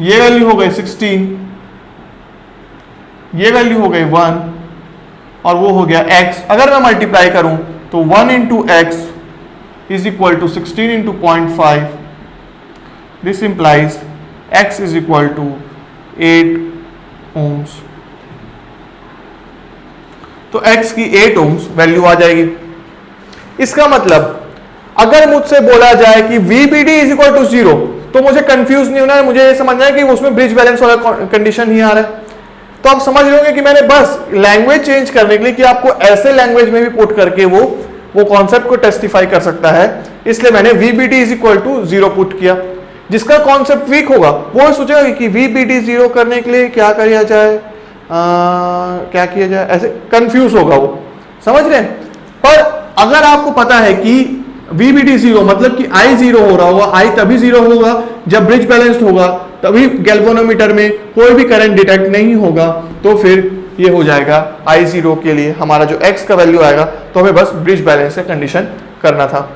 [SPEAKER 1] ये वैल्यू हो गई 16, ये वैल्यू हो गई 1 और वो हो गया x। अगर मैं मल्टीप्लाई करूं तो 1 into x is equal to 16 into 0.5। This implies x is equal to 8 ohms। तो x की 8 ohms वैल्यू आ जाएगी। इसका मतलब अगर मुझसे बोला जाए कि VBD इज इक्वल टू 0 तो मुझे कंफ्यूज नहीं होना है, मुझे ये समझना है कि उसमें ब्रिज बैलेंस वाला कंडीशन ही आ रहा है। तो आप समझ रहे होंगे कि मैंने बस लैंग्वेज चेंज करने के लिए कि आपको ऐसे लैंग्वेज में भी पुट करके वो कॉन्सेप्ट को टेस्टिफाई कर सकता है, इसलिए मैंने VBD is equal to 0 put किया। जिसका कॉन्सेप्ट वीक होगा वो सोचेगा कि VBD 0 करने के लिए क्या किया जाए, क्या किया जाए, ऐसे कंफ्यूज होगा वो, समझ रहे हैं। पर अगर आपको पता है कि VBD 0 मतलब कि I 0 हो रहा होगा, I तभी 0 होगा जब ब्रिज बैलेंस्ड होगा, तभी गैल्वेनोमीटर में कोई भी करंट डिटेक्ट नहीं होगा, तो फिर ये हो जाएगा I 0 के लिए हमारा जो x का वैल्यू आएगा, तो हमें बस ब्रिज बैलेंस का कंडीशन करना था।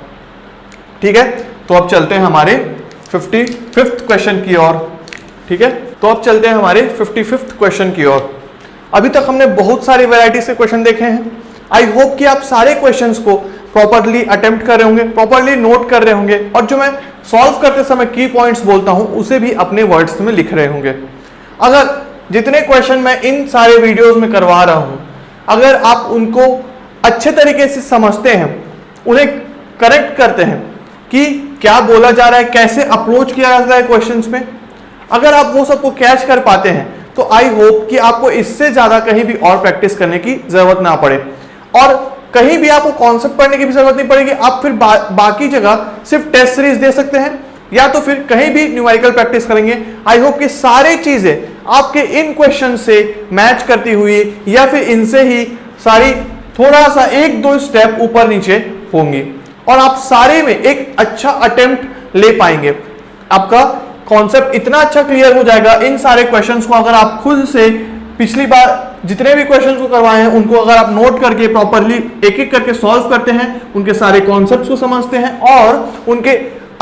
[SPEAKER 1] ठीक है, तो अब चलते हैं हमारे 55th क्वेश्चन की ओर। ठीक है, तो अब चलते हैं हमारे 55th क्वेश्चन की ओर। अभी तक हमने बहुत सारी वैरायटीज के क्वेश्चन देखे हैं। आई होप कि आप सारे क्वेश्चंस को प्रॉपरली अटेम्प्ट कर रहे होंगे, प्रॉपरली नोट कर रहे होंगे, और जो मैं सॉल्व करते समय की पॉइंट्स बोलता हूं उसे भी अपने वर्ड्स में लिख रहे होंगे। अगर जितने क्वेश्चन मैं इन सारे वीडियोस में करवा रहा हूं, अगर आप उनको अच्छे तरीके से समझते हैं, उन्हें करेक्ट करते हैं कि क्या बोला जा रहा है, कैसे अप्रोच किया जाता है क्वेश्चंस में, अगर आप वो सबको कैच कर पाते हैं तो आई होप कि आपको इससे ज्यादा कहीं भी और प्रैक्टिस करने की जरूरत ना पड़े, और कहीं भी आपको कॉन्सेप्ट पढ़ने की भी जरूरत नहीं पड़ेगी। आप फिर बाकी जगह सिर्फ टेस्ट सीरीज दे सकते हैं या तो फिर कहीं भी न्यूमेरिकल प्रैक्टिस करेंगे। आई होप कि सारी चीजें आपके इन क्वेश्चन से मैच करती हुई या फिर इनसे ही सारी थोड़ा सा 1-2 स्टेप ऊपर नीचे होंगी और आप सारे में एक अच्छा अटेम्प्ट ले पाएंगे। आपका कॉन्सेप्ट इतना अच्छा क्लियर हो जाएगा इन सारे क्वेश्चंस को, अगर आप खुद से पिछली बार जितने भी क्वेश्चंस को करवाए हैं उनको अगर आप नोट करके प्रॉपरली एक एक करके सॉल्व करते हैं, उनके सारे कॉन्सेप्ट्स को समझते हैं और उनके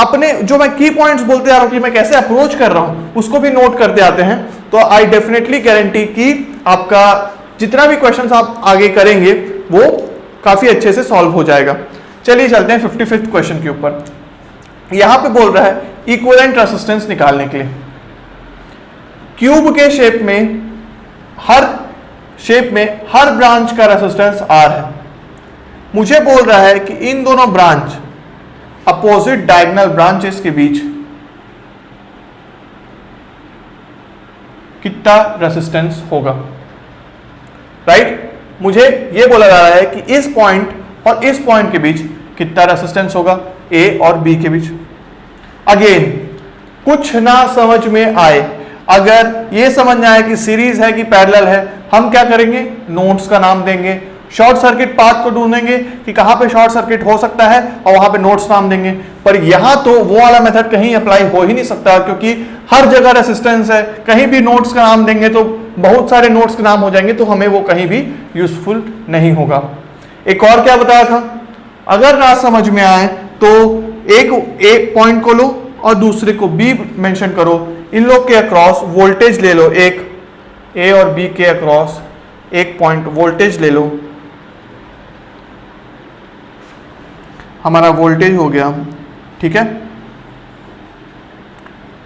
[SPEAKER 1] अपने जो मैं की पॉइंट्स बोलते आ रहा हूं कि मैं कैसे अप्रोच कर रहा हूं उसको भी नोट करते आते हैं, तो आई डेफिनेटली गारंटी कि आपका जितना भी क्वेश्चंस आप आगे करेंगे वो काफी अच्छे से सॉल्व हो जाएगा। चलिए चलते हैं 55th क्वेश्चन के ऊपर। यहां पे बोल रहा है इक्विवेलेंट रेजिस्टेंस निकालने के लिए क्यूब के शेप में हर ब्रांच का रेजिस्टेंस R है। मुझे बोल रहा है कि इन दोनों ब्रांच अपोजिट डायगोनल ब्रांचेस के बीच कितना रेसिस्टेंस होगा, राइट। मुझे यह बोला जा रहा है कि इस पॉइंट और इस पॉइंट के बीच कितना रेसिस्टेंस होगा, ए और बी के बीच। अगेन कुछ ना समझ में आए, अगर ये समझ में आए कि सीरीज है कि पैरेलल है, हम क्या करेंगे, नोड्स का नाम देंगे, शॉर्ट सर्किट पाथ को ढूंढेंगे कि कहां पे शॉर्ट सर्किट हो सकता है और वहां पे नोड्स नाम देंगे। पर यहां तो वो वाला मेथड कहीं अप्लाई हो ही नहीं सकता, क्योंकि हर जगह रेसिस्टेंस है, कहीं भी नोड्स का नाम देंगे तो बहुत सारे नोड्स के नाम हो जाएंगे, तो हमें वो कहीं भी यूजफुल नहीं होगा। एक और क्या बताया था, अगर ना समझ में आए तो एक पॉइंट को लो और दूसरे को बी मेंशन करो, इन लोग के अक्रॉस वोल्टेज ले लो, एक ए और बी के अक्रॉस एक पॉइंट वोल्टेज ले लो, हमारा वोल्टेज हो गया, ठीक है,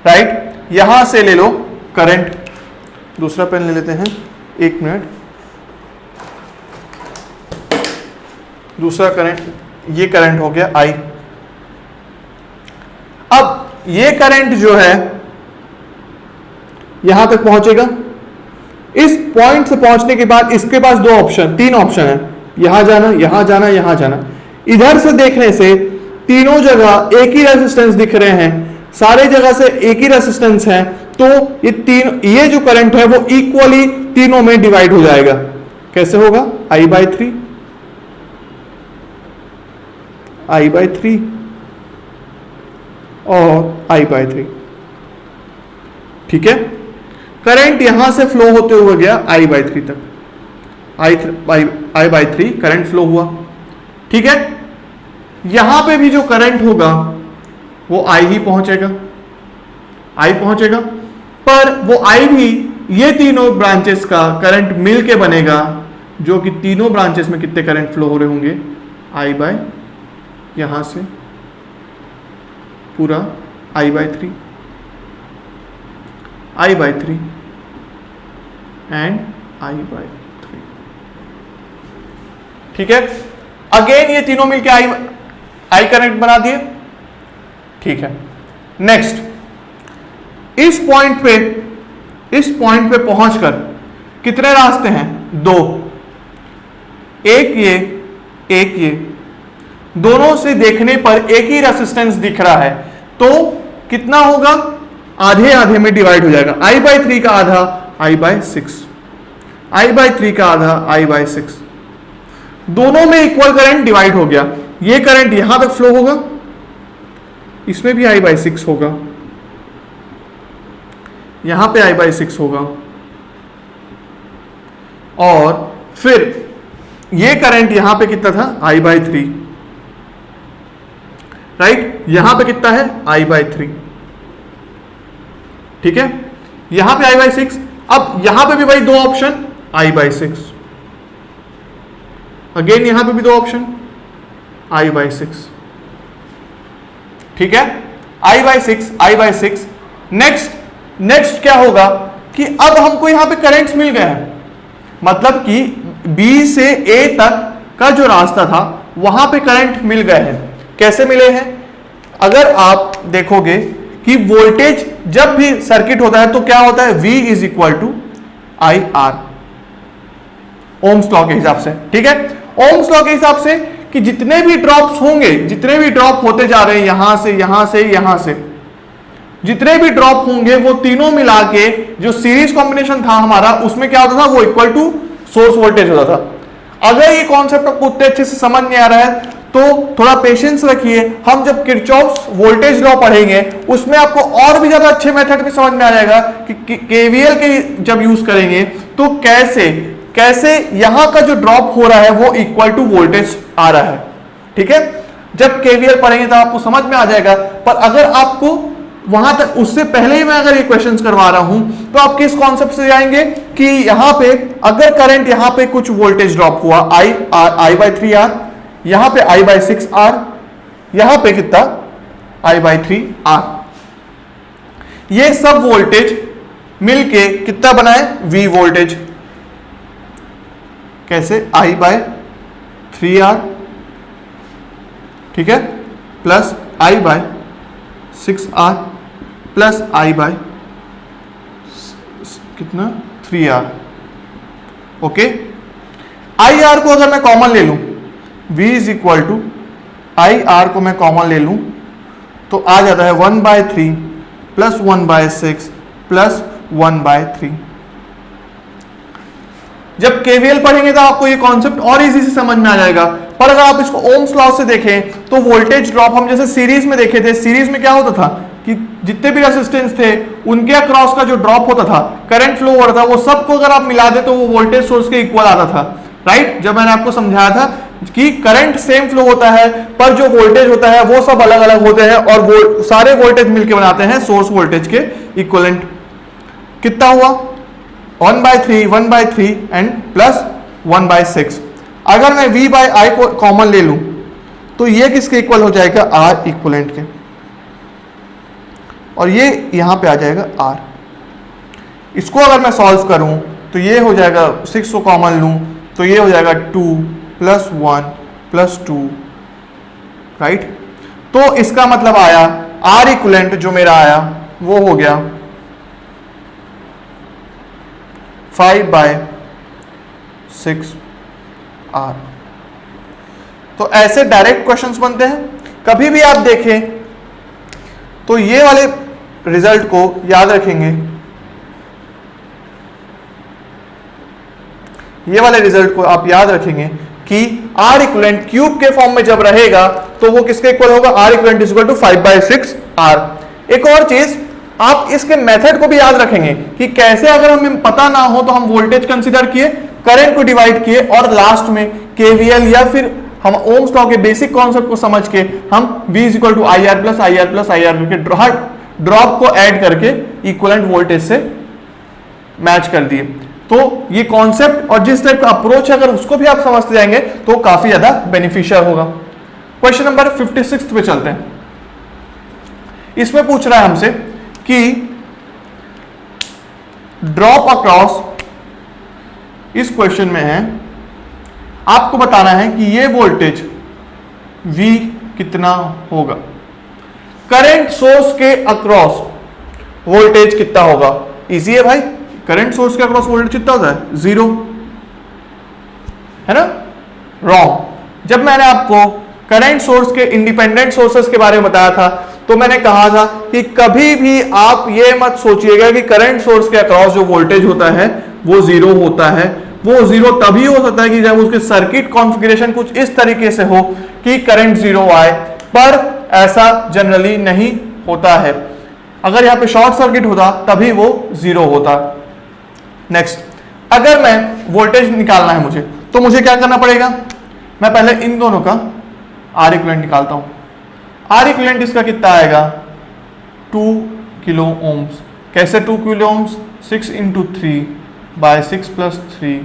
[SPEAKER 1] राइट। यहां से ले लो करंट, दूसरा पेन ले लेते हैं, एक मिनट, दूसरा करंट, ये करंट हो गया आई। अब ये करंट जो है यहां तक पहुंचेगा, इस पॉइंट से पहुंचने के बाद इसके पास दो ऑप्शन, तीन ऑप्शन है, यहां जाना, यहां जाना, यहां जाना। इधर से देखने से तीनों जगह एक ही रेजिस्टेंस दिख रहे हैं, सारे जगह से एक ही रेजिस्टेंस है, तो ये जो करंट है वो इक्वली तीनों में डिवाइड हो जाएगा। कैसे होगा, I/3, I/3 और I/3, ठीक है। करंट यहां से फ्लो होते हुए गया I/3 तक, I/3 करंट फ्लो हुआ, ठीक है। यहां पे भी जो करंट होगा वो I ही पहुंचेगा, I पहुंचेगा, पर वो I भी ये तीनों ब्रांचेस का करंट मिल के बनेगा, जो कि तीनों ब्रांचेस में कितने करंट फ्लो हो रहे होंगे, I/ यहां से पूरा I/3 एंड I/3, ठीक है। अगेन ये तीनों मिलके I करंट बना दिए, ठीक है। नेक्स्ट इस पॉइंट पे पहुंचकर कितने रास्ते हैं, दो, एक ये, दोनों से देखने पर एक ही रेसिस्टेंस दिख रहा है, तो कितना होगा, आधे आधे में डिवाइड हो जाएगा, I/3 का आधा I/6, I/3 का आधा I/6, दोनों में इक्वल करंट डिवाइड हो गया। ये करंट यहां तक फ्लो होगा, इसमें भी I/6 होगा, यहां पे I/6 होगा, और फिर ये करंट यहां पे कितना था, I/3, राइट, यहां पे कितना है, I/3, ठीक है। यहां पे I/6, अब यहां पे भी वही दो ऑप्शन, I/6, अगेन यहां पे भी दो ऑप्शन, I/6, ठीक है, I/6। नेक्स्ट क्या होगा कि अब हमको यहां पे करंट्स मिल गए हैं, मतलब कि B से A तक का जो रास्ता था वहां पे करंट मिल गए हैं। कैसे मिले हैं, अगर आप देखोगे कि वोल्टेज जब भी सर्किट होता है तो क्या होता है, V = IR, ओम्स लॉ के हिसाब से, ठीक है। ओम्स लॉ के हिसाब से कि जितने भी ड्रॉप्स होंगे, जितने भी ड्रॉप होते जा रहे हैं, यहां से यहां से यहां से, जितने भी ड्रॉप होंगे वो तीनों मिला के जो सीरीज कॉम्बिनेशन था हमारा, उसमें क्या होता था, वो इक्वल टू सोर्स वोल्टेज होता था। अगर ये कॉन्सेप्ट आपको उतने अच्छे से समझ नहीं आ रहा है तो थोड़ा पेशेंस रखिए, हम जब किरचॉफ्स वोल्टेज लॉ पढ़ेंगे उसमें आपको और भी ज्यादा अच्छे मेथड में समझ में आ जाएगा कि केवीएल के जब यूज करेंगे तो कैसे यहां का जो ड्रॉप हो रहा है वो इक्वल टू वोल्टेज आ रहा है, ठीक है। जब केवीएल पढ़ेंगे तो आपको समझ में आ जाएगा, पर अगर आपको वहां तक उससे पहले ही मैं अगर ये क्वेश्चंस करवा रहा हूं तो आप किस कॉन्सेप्ट से जाएंगे कि यहां पे अगर करंट यहां पे कुछ वोल्टेज ड्रॉप हुआ I/3R, यहां पे I/6R, यहां पे कितना I/3R, ये सब वोल्टेज मिलके कितना बनाए, V वोल्टेज। कैसे, I/3R ठीक है, प्लस आई बाय 6R प्लस आई बाय कितना 3R। ओके, आई आर को अगर मैं कॉमन ले लूं, V is equal to I R को मैं कॉमन ले लूं तो आ जाता है 1/3 प्लस 1/6 प्लस 1/3। जब केवीएल पढ़ेंगे तो आपको ये कॉन्सेप्ट और इजी से समझ में आ जाएगा। पर अगर आप इसको ओम्स लॉ से देखें तो वोल्टेज ड्रॉप हम जैसे सीरीज में देखे थे, सीरीज में क्या होता था कि जितने भी रेजिस्टेंस थे उनके अक्रॉस का जो ड्रॉप होता था, करंट फ्लो हो रहा था, वो सबको अगर आप मिला दे तो वो वोल्टेज सोर्स के इक्वल आता था, राइट। जब मैंने आपको समझाया था कि करंट सेम फ्लो होता है पर जो वोल्टेज होता है वो सब अलग अलग होते हैं और वो सारे वोल्टेज मिलकर बनाते हैं सोर्स वोल्टेज के इक्विवेलेंट। कितना हुआ 1/3 1/3 एंड प्लस 1/6। अगर मैं V बाय आई को कॉमन ले लूं तो ये किसके इक्वल हो जाएगा, R इक्विवेलेंट के, और ये यहां पे आ जाएगा R। इसको अगर मैं सॉल्व करूं तो ये हो जाएगा 6 को कॉमन लूं तो ये हो जाएगा 2 प्लस 1 प्लस 2, राइट। तो इसका मतलब आया R इक्विवेलेंट जो मेरा आया वो हो गया 5/6R। तो ऐसे डायरेक्ट क्वेश्चंस बनते हैं। कभी भी आप देखें तो ये वाले रिजल्ट को याद रखेंगे, ये वाले रिजल्ट को आप याद रखेंगे कि R इक्विवेलेंट क्यूब के फॉर्म में जब रहेगा तो वो किसके इक्वल होगा, R equivalent is equal to 5/6R। एक और चीज आप इसके मेथड को भी याद रखेंगे कि कैसे अगर हमें पता ना हो तो हम वोल्टेज कंसीडर किए, करंट को डिवाइड किए और लास्ट में केवीएल या फिर हम ओम्स लॉ के बेसिक कॉन्सेप्ट को समझ के हम V is equal to I R plus I R plus I R करके ड्रॉप को ऐड करके इक्विवेलेंट वोल्टेज से मैच कर दिए। तो ये कॉन्सेप्ट और जिस टाइप का अप्रोच है अगर उसको भी आप समझते जाएंगे तो काफी ज्यादा बेनिफिशियल होगा। क्वेश्चन नंबर 56 पे चलते हैं। इसमें पूछ रहा है हमसे कि ड्रॉप अक्रॉस, इस क्वेश्चन में है आपको बताना है कि ये वोल्टेज V कितना होगा, करंट सोर्स के अक्रॉस वोल्टेज कितना होगा। इजी है भाई, करंट सोर्स के अक्रॉस वोल्टेज कितना होता है 0, है ना। रॉन्ग। जब मैंने आपको करंट सोर्स के इंडिपेंडेंट सोर्सेस के बारे में बताया था तो मैंने कहा था कि कभी भी आप ये मत सोचिएगा कि करंट सोर्स के अक्रॉस जो वोल्टेज होता है वो 0 होता है। वो 0 तभी हो सकता है कि जब उसके सर्किट कॉन्फ़िगरेशन कुछ इस तरीके से हो कि करंट 0 आए, पर ऐसा जनरली नहीं होता है। अगर यहाँ पे शॉर्ट सर्किट होता तभी वो 0 होता। नेक्स्ट, अगर मैं वोल्टेज निकालना है मुझे तो मुझे क्या करना पड़ेगा, मैं पहले इन दोनों का R इक्विवेलेंट निकालता हूं। R इक्विवेलेंट इसका कितना आएगा 2 किलो ओम्स। कैसे 2 kilo ohms, 6 into 3 by 6 plus 3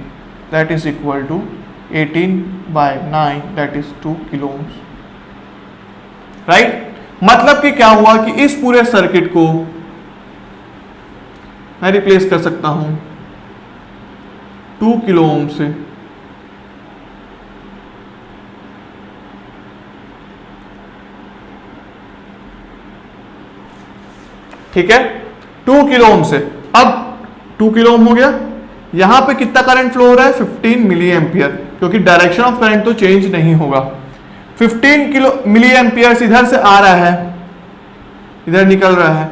[SPEAKER 1] that is equal to 18/9 that is 2 kilo ohms, right. मतलब कि क्या हुआ कि इस पूरे सर्किट को मैं रिप्लेस कर सकता हूं 2 किलो ओम से। ठीक है, 2 किलो ओम से। अब 2 किलो ओम हो गया, यहां पे कितना करंट फ्लो हो रहा है 15 मिली एम्पियर, क्योंकि डायरेक्शन ऑफ करंट तो चेंज नहीं होगा। 15 किलो मिली एम्पियर इधर से आ रहा है, इधर निकल रहा है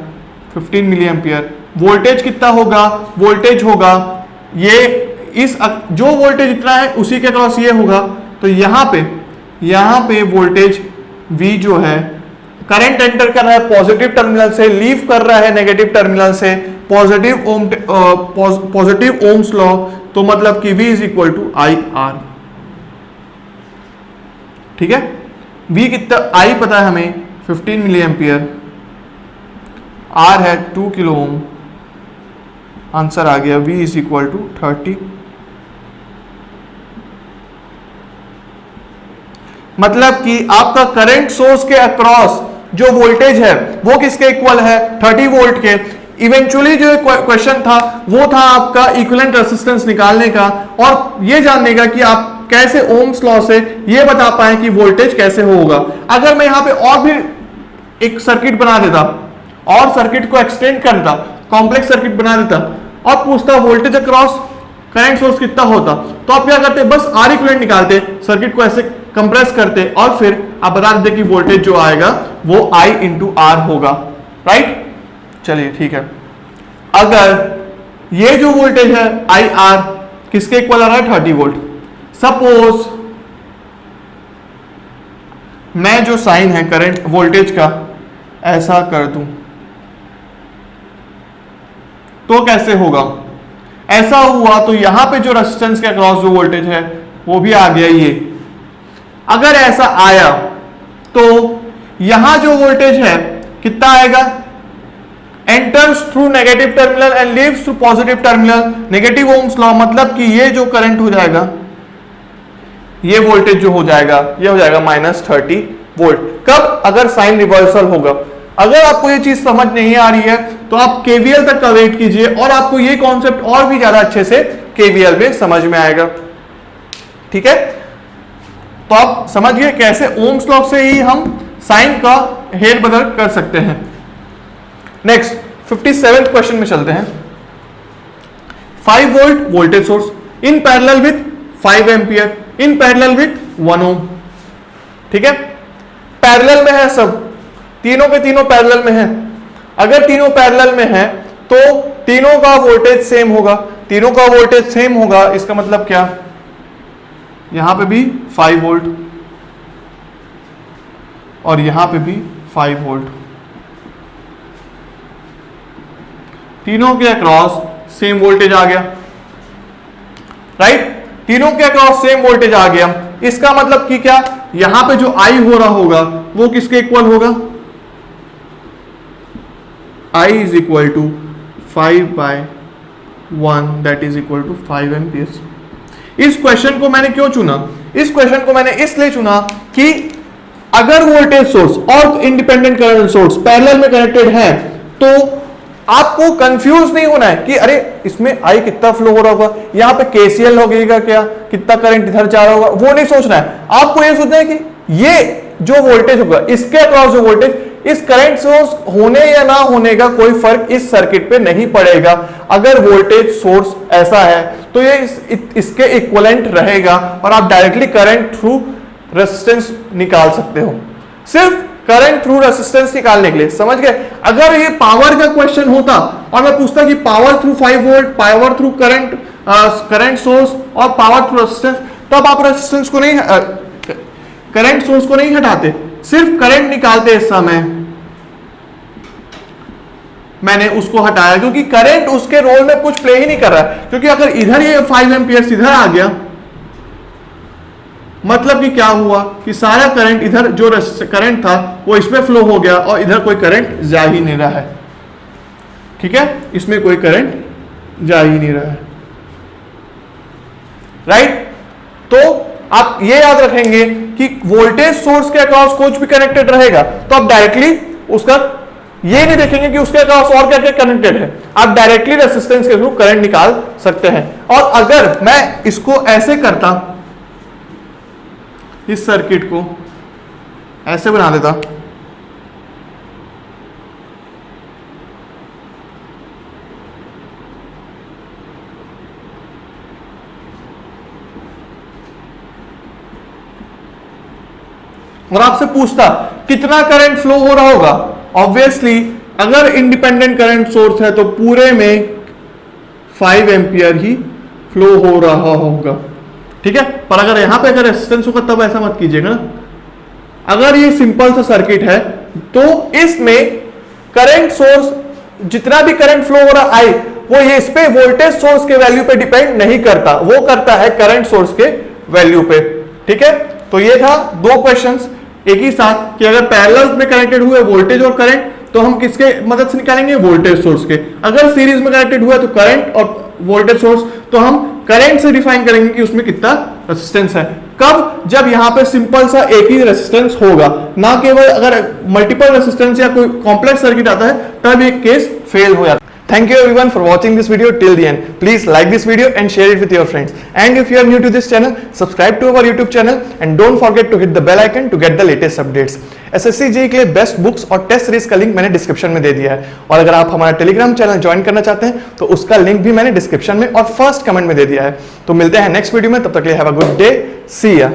[SPEAKER 1] 15 मिली एम्पियर। वोल्टेज कितना होगा, वोल्टेज होगा ये इस जो वोल्टेज इतना है उसी के अक्रॉस ये होगा। तो यहां पे वोल्टेज V जो है, करंट एंटर कर रहा है पॉजिटिव टर्मिनल से, लीव कर रहा है नेगेटिव टर्मिनल से, पॉजिटिव ओम्स लॉ, तो मतलब कि V is equal to I R. ठीक है, V कितना, I पता है हमें 15 मिली एम्पियर, R है 2 किलो ओम, आंसर आ गया V इज इक्वल टू 30। मतलब कि आपका करंट सोर्स के अक्रॉस जो वोल्टेज है वो किसके इक्वल है 30 वोल्ट के। इवेंचुअली जो क्वेश्चन था वो था आपका इक्विवेलेंट रेजिस्टेंस निकालने का और ये जानने का कि आप कैसे ओम्स लॉ से ये बता पाए कि वोल्टेज कैसे होगा। अगर मैं यहाँ पे और भी एक सर्किट बना देता और सर्किट को एक्सटेंड कर देता, कॉम्प्लेक्स सर्किट बना देता और पूछता वोल्टेज अक्रॉस करंट सोर्स कितना होता, तो आप क्या करते, बस आर इक्विवेलेंट निकालते, सर्किट को ऐसे कंप्रेस करते और फिर आप बता देते कि वोल्टेज जो आएगा वो I इंटू आर होगा, राइट। चलिए ठीक है, अगर ये जो वोल्टेज है आई आर किसके इक्वल आ रहा है, 30 वोल्ट। सपोज मैं जो साइन है करंट वोल्टेज का ऐसा कर दूं तो कैसे होगा, ऐसा हुआ तो यहां पे जो रेजिस्टेंस के अक्रॉस जो वोल्टेज है वो भी आ गया ये। अगर ऐसा आया तो यहां जो वोल्टेज है कितना आएगा, enters through negative terminal and leaves through positive terminal, negative Ohm's law, मतलब कि ये जो करंट हो जाएगा, ये वोल्टेज जो हो जाएगा ये हो जाएगा -30 वोल्ट। कब, अगर साइन रिवर्सल होगा। अगर आपको ये चीज समझ नहीं आ रही है तो आप केवीएल तक का वेट कीजिए और आपको ये कॉन्सेप्ट और भी ज्यादा अच्छे से केवीएल में समझ में आएगा, ठीक है। तो आप समझिए कैसे ओम्स लॉ से ही हम साइन का हेर बदल कर सकते हैं। नेक्स्ट 57th क्वेश्चन में चलते हैं। 5 volt voltage source in parallel with 5 ampere in parallel with 1 ओम, ठीक है। पैरेलल में है, सब तीनों के तीनों पैरेलल में है। अगर तीनों पैरेलल में है तो तीनों का वोल्टेज सेम होगा, तीनों का वोल्टेज सेम होगा, इसका मतलब क्या, यहां पे भी 5 वोल्ट और यहां पे भी 5 वोल्ट, तीनों के अक्रॉस सेम वोल्टेज आ गया, राइट। तीनों के अक्रॉस सेम वोल्टेज आ गया, इसका मतलब कि क्या, यहां पे जो I हो रहा होगा वो किसके इक्वल होगा, I is equal to 5/1 that is equal to 5 amperes. इस क्वेश्चन को मैंने क्यों चुना, इस क्वेश्चन को मैंने इसलिए चुना कि अगर वोल्टेज सोर्स और इंडिपेंडेंट करंट सोर्स पैरेलल में कनेक्टेड है तो आपको कंफ्यूज नहीं होना है कि अरे इसमें I कितना फ्लो हो रहा होगा, यहाँ पे KCL होगा क्या, कितना करंट इधर जा रहा होगा, वो नहीं सोचना है। आपको ये सोचना है कि ये जो वोल्टेज होगा इसके अक्रॉस जो वोल्टेज, इस करंट सोर्स होने या ना होने का कोई फर्क इस सर्किट पे नहीं पड़ेगा। अगर वोल्टेज सोर्स ऐसा है तो ये इसके इक्विवेलेंट रहेगा और आप डायरेक्टली करंट थ्रू रेजिस्टेंस निकाल सकते हो, सिर्फ करंट थ्रू रेजिस्टेंस निकालने के लिए, समझ गए। अगर ये पावर का क्वेश्चन होता और मैं पूछता कि power through 5 volt, power through current source और पावर थ्रू रेजिस्टेंस, तब आप रेजिस्टेंस को नहीं, करंट सोर्स को नहीं हटाते, सिर्फ करंट निकालते। इस समय मैंने उसको हटाया क्योंकि करंट उसके रोल में कुछ प्ले ही नहीं कर रहा है, क्योंकि अगर इधर ये 5 एम्पियर इधर आ गया मतलब कि क्या हुआ कि सारा करंट इधर जो करंट था वो इसमें फ्लो हो गया और इधर कोई करंट जा ही नहीं रहा है, ठीक है, इसमें कोई करंट जा ही नहीं रहा है, राइट। तो आप ये याद रखेंगे कि वोल्टेज सोर्स के अक्रॉस कुछ भी कनेक्टेड रहेगा तो आप डायरेक्टली उसका ये नहीं देखेंगे कि उसके अक्रॉस और क्या क्या कनेक्टेड है, आप डायरेक्टली रेजिस्टेंस के थ्रू करंट निकाल सकते हैं। और अगर मैं इसको ऐसे करता, इस सर्किट को ऐसे बना देता, और आपसे पूछता कितना करंट फ्लो हो रहा होगा, ऑब्वियसली अगर इंडिपेंडेंट करंट सोर्स है तो पूरे में 5 एम्पियर ही फ्लो हो रहा होगा, ठीक है। पर अगर यहां पे अगर रेजिस्टेंस होगा तब ऐसा मत कीजिएगा ना। अगर ये सिंपल सा सर्किट है तो इसमें करंट सोर्स जितना भी करंट फ्लो हो रहा है वो ये इस पे वोल्टेज सोर्स के वैल्यू पे डिपेंड नहीं करता, वो करता है करंट सोर्स के वैल्यू पे, ठीक है। तो ये था 2 क्वेश्चंस एक ही साथ कि अगर पैरेलल में कनेक्टेड हुए वोल्टेज और करंट तो हम किसके मदद से निकालेंगे, वोल्टेज सोर्स के। अगर सीरीज में कनेक्टेड हुआ तो करंट और वोल्टेज सोर्स तो हम करंट से डिफाइन करेंगे कि उसमें कितना रेजिस्टेंस है। कब, जब यहां पे सिंपल सा एक ही रेजिस्टेंस होगा, ना केवल अगर मल्टीपल रेजिस्टेंस या कोई कॉम्प्लेक्स सर्किट आता है तब एक केस फेल हो जाता है। Thank you everyone for watching this video till the end. Please like this video and share it with your friends. And if you are new to this channel, subscribe to our YouTube channel and don't forget to hit the bell icon to get the latest updates. SSC JEE के लिए best books और test series का link मैंने description में दे दिया है, और अगर आप हमारा टेलीग्राम चैनल ज्वाइन करना चाहते हैं तो उसका लिंक भी मैंने डिस्क्रिप्शन में और फर्स्ट कमेंट में दे दिया है। तो मिलते हैं नेक्स्ट वीडियो में, तब तक के लिए हैव अ गुड डे, सी या।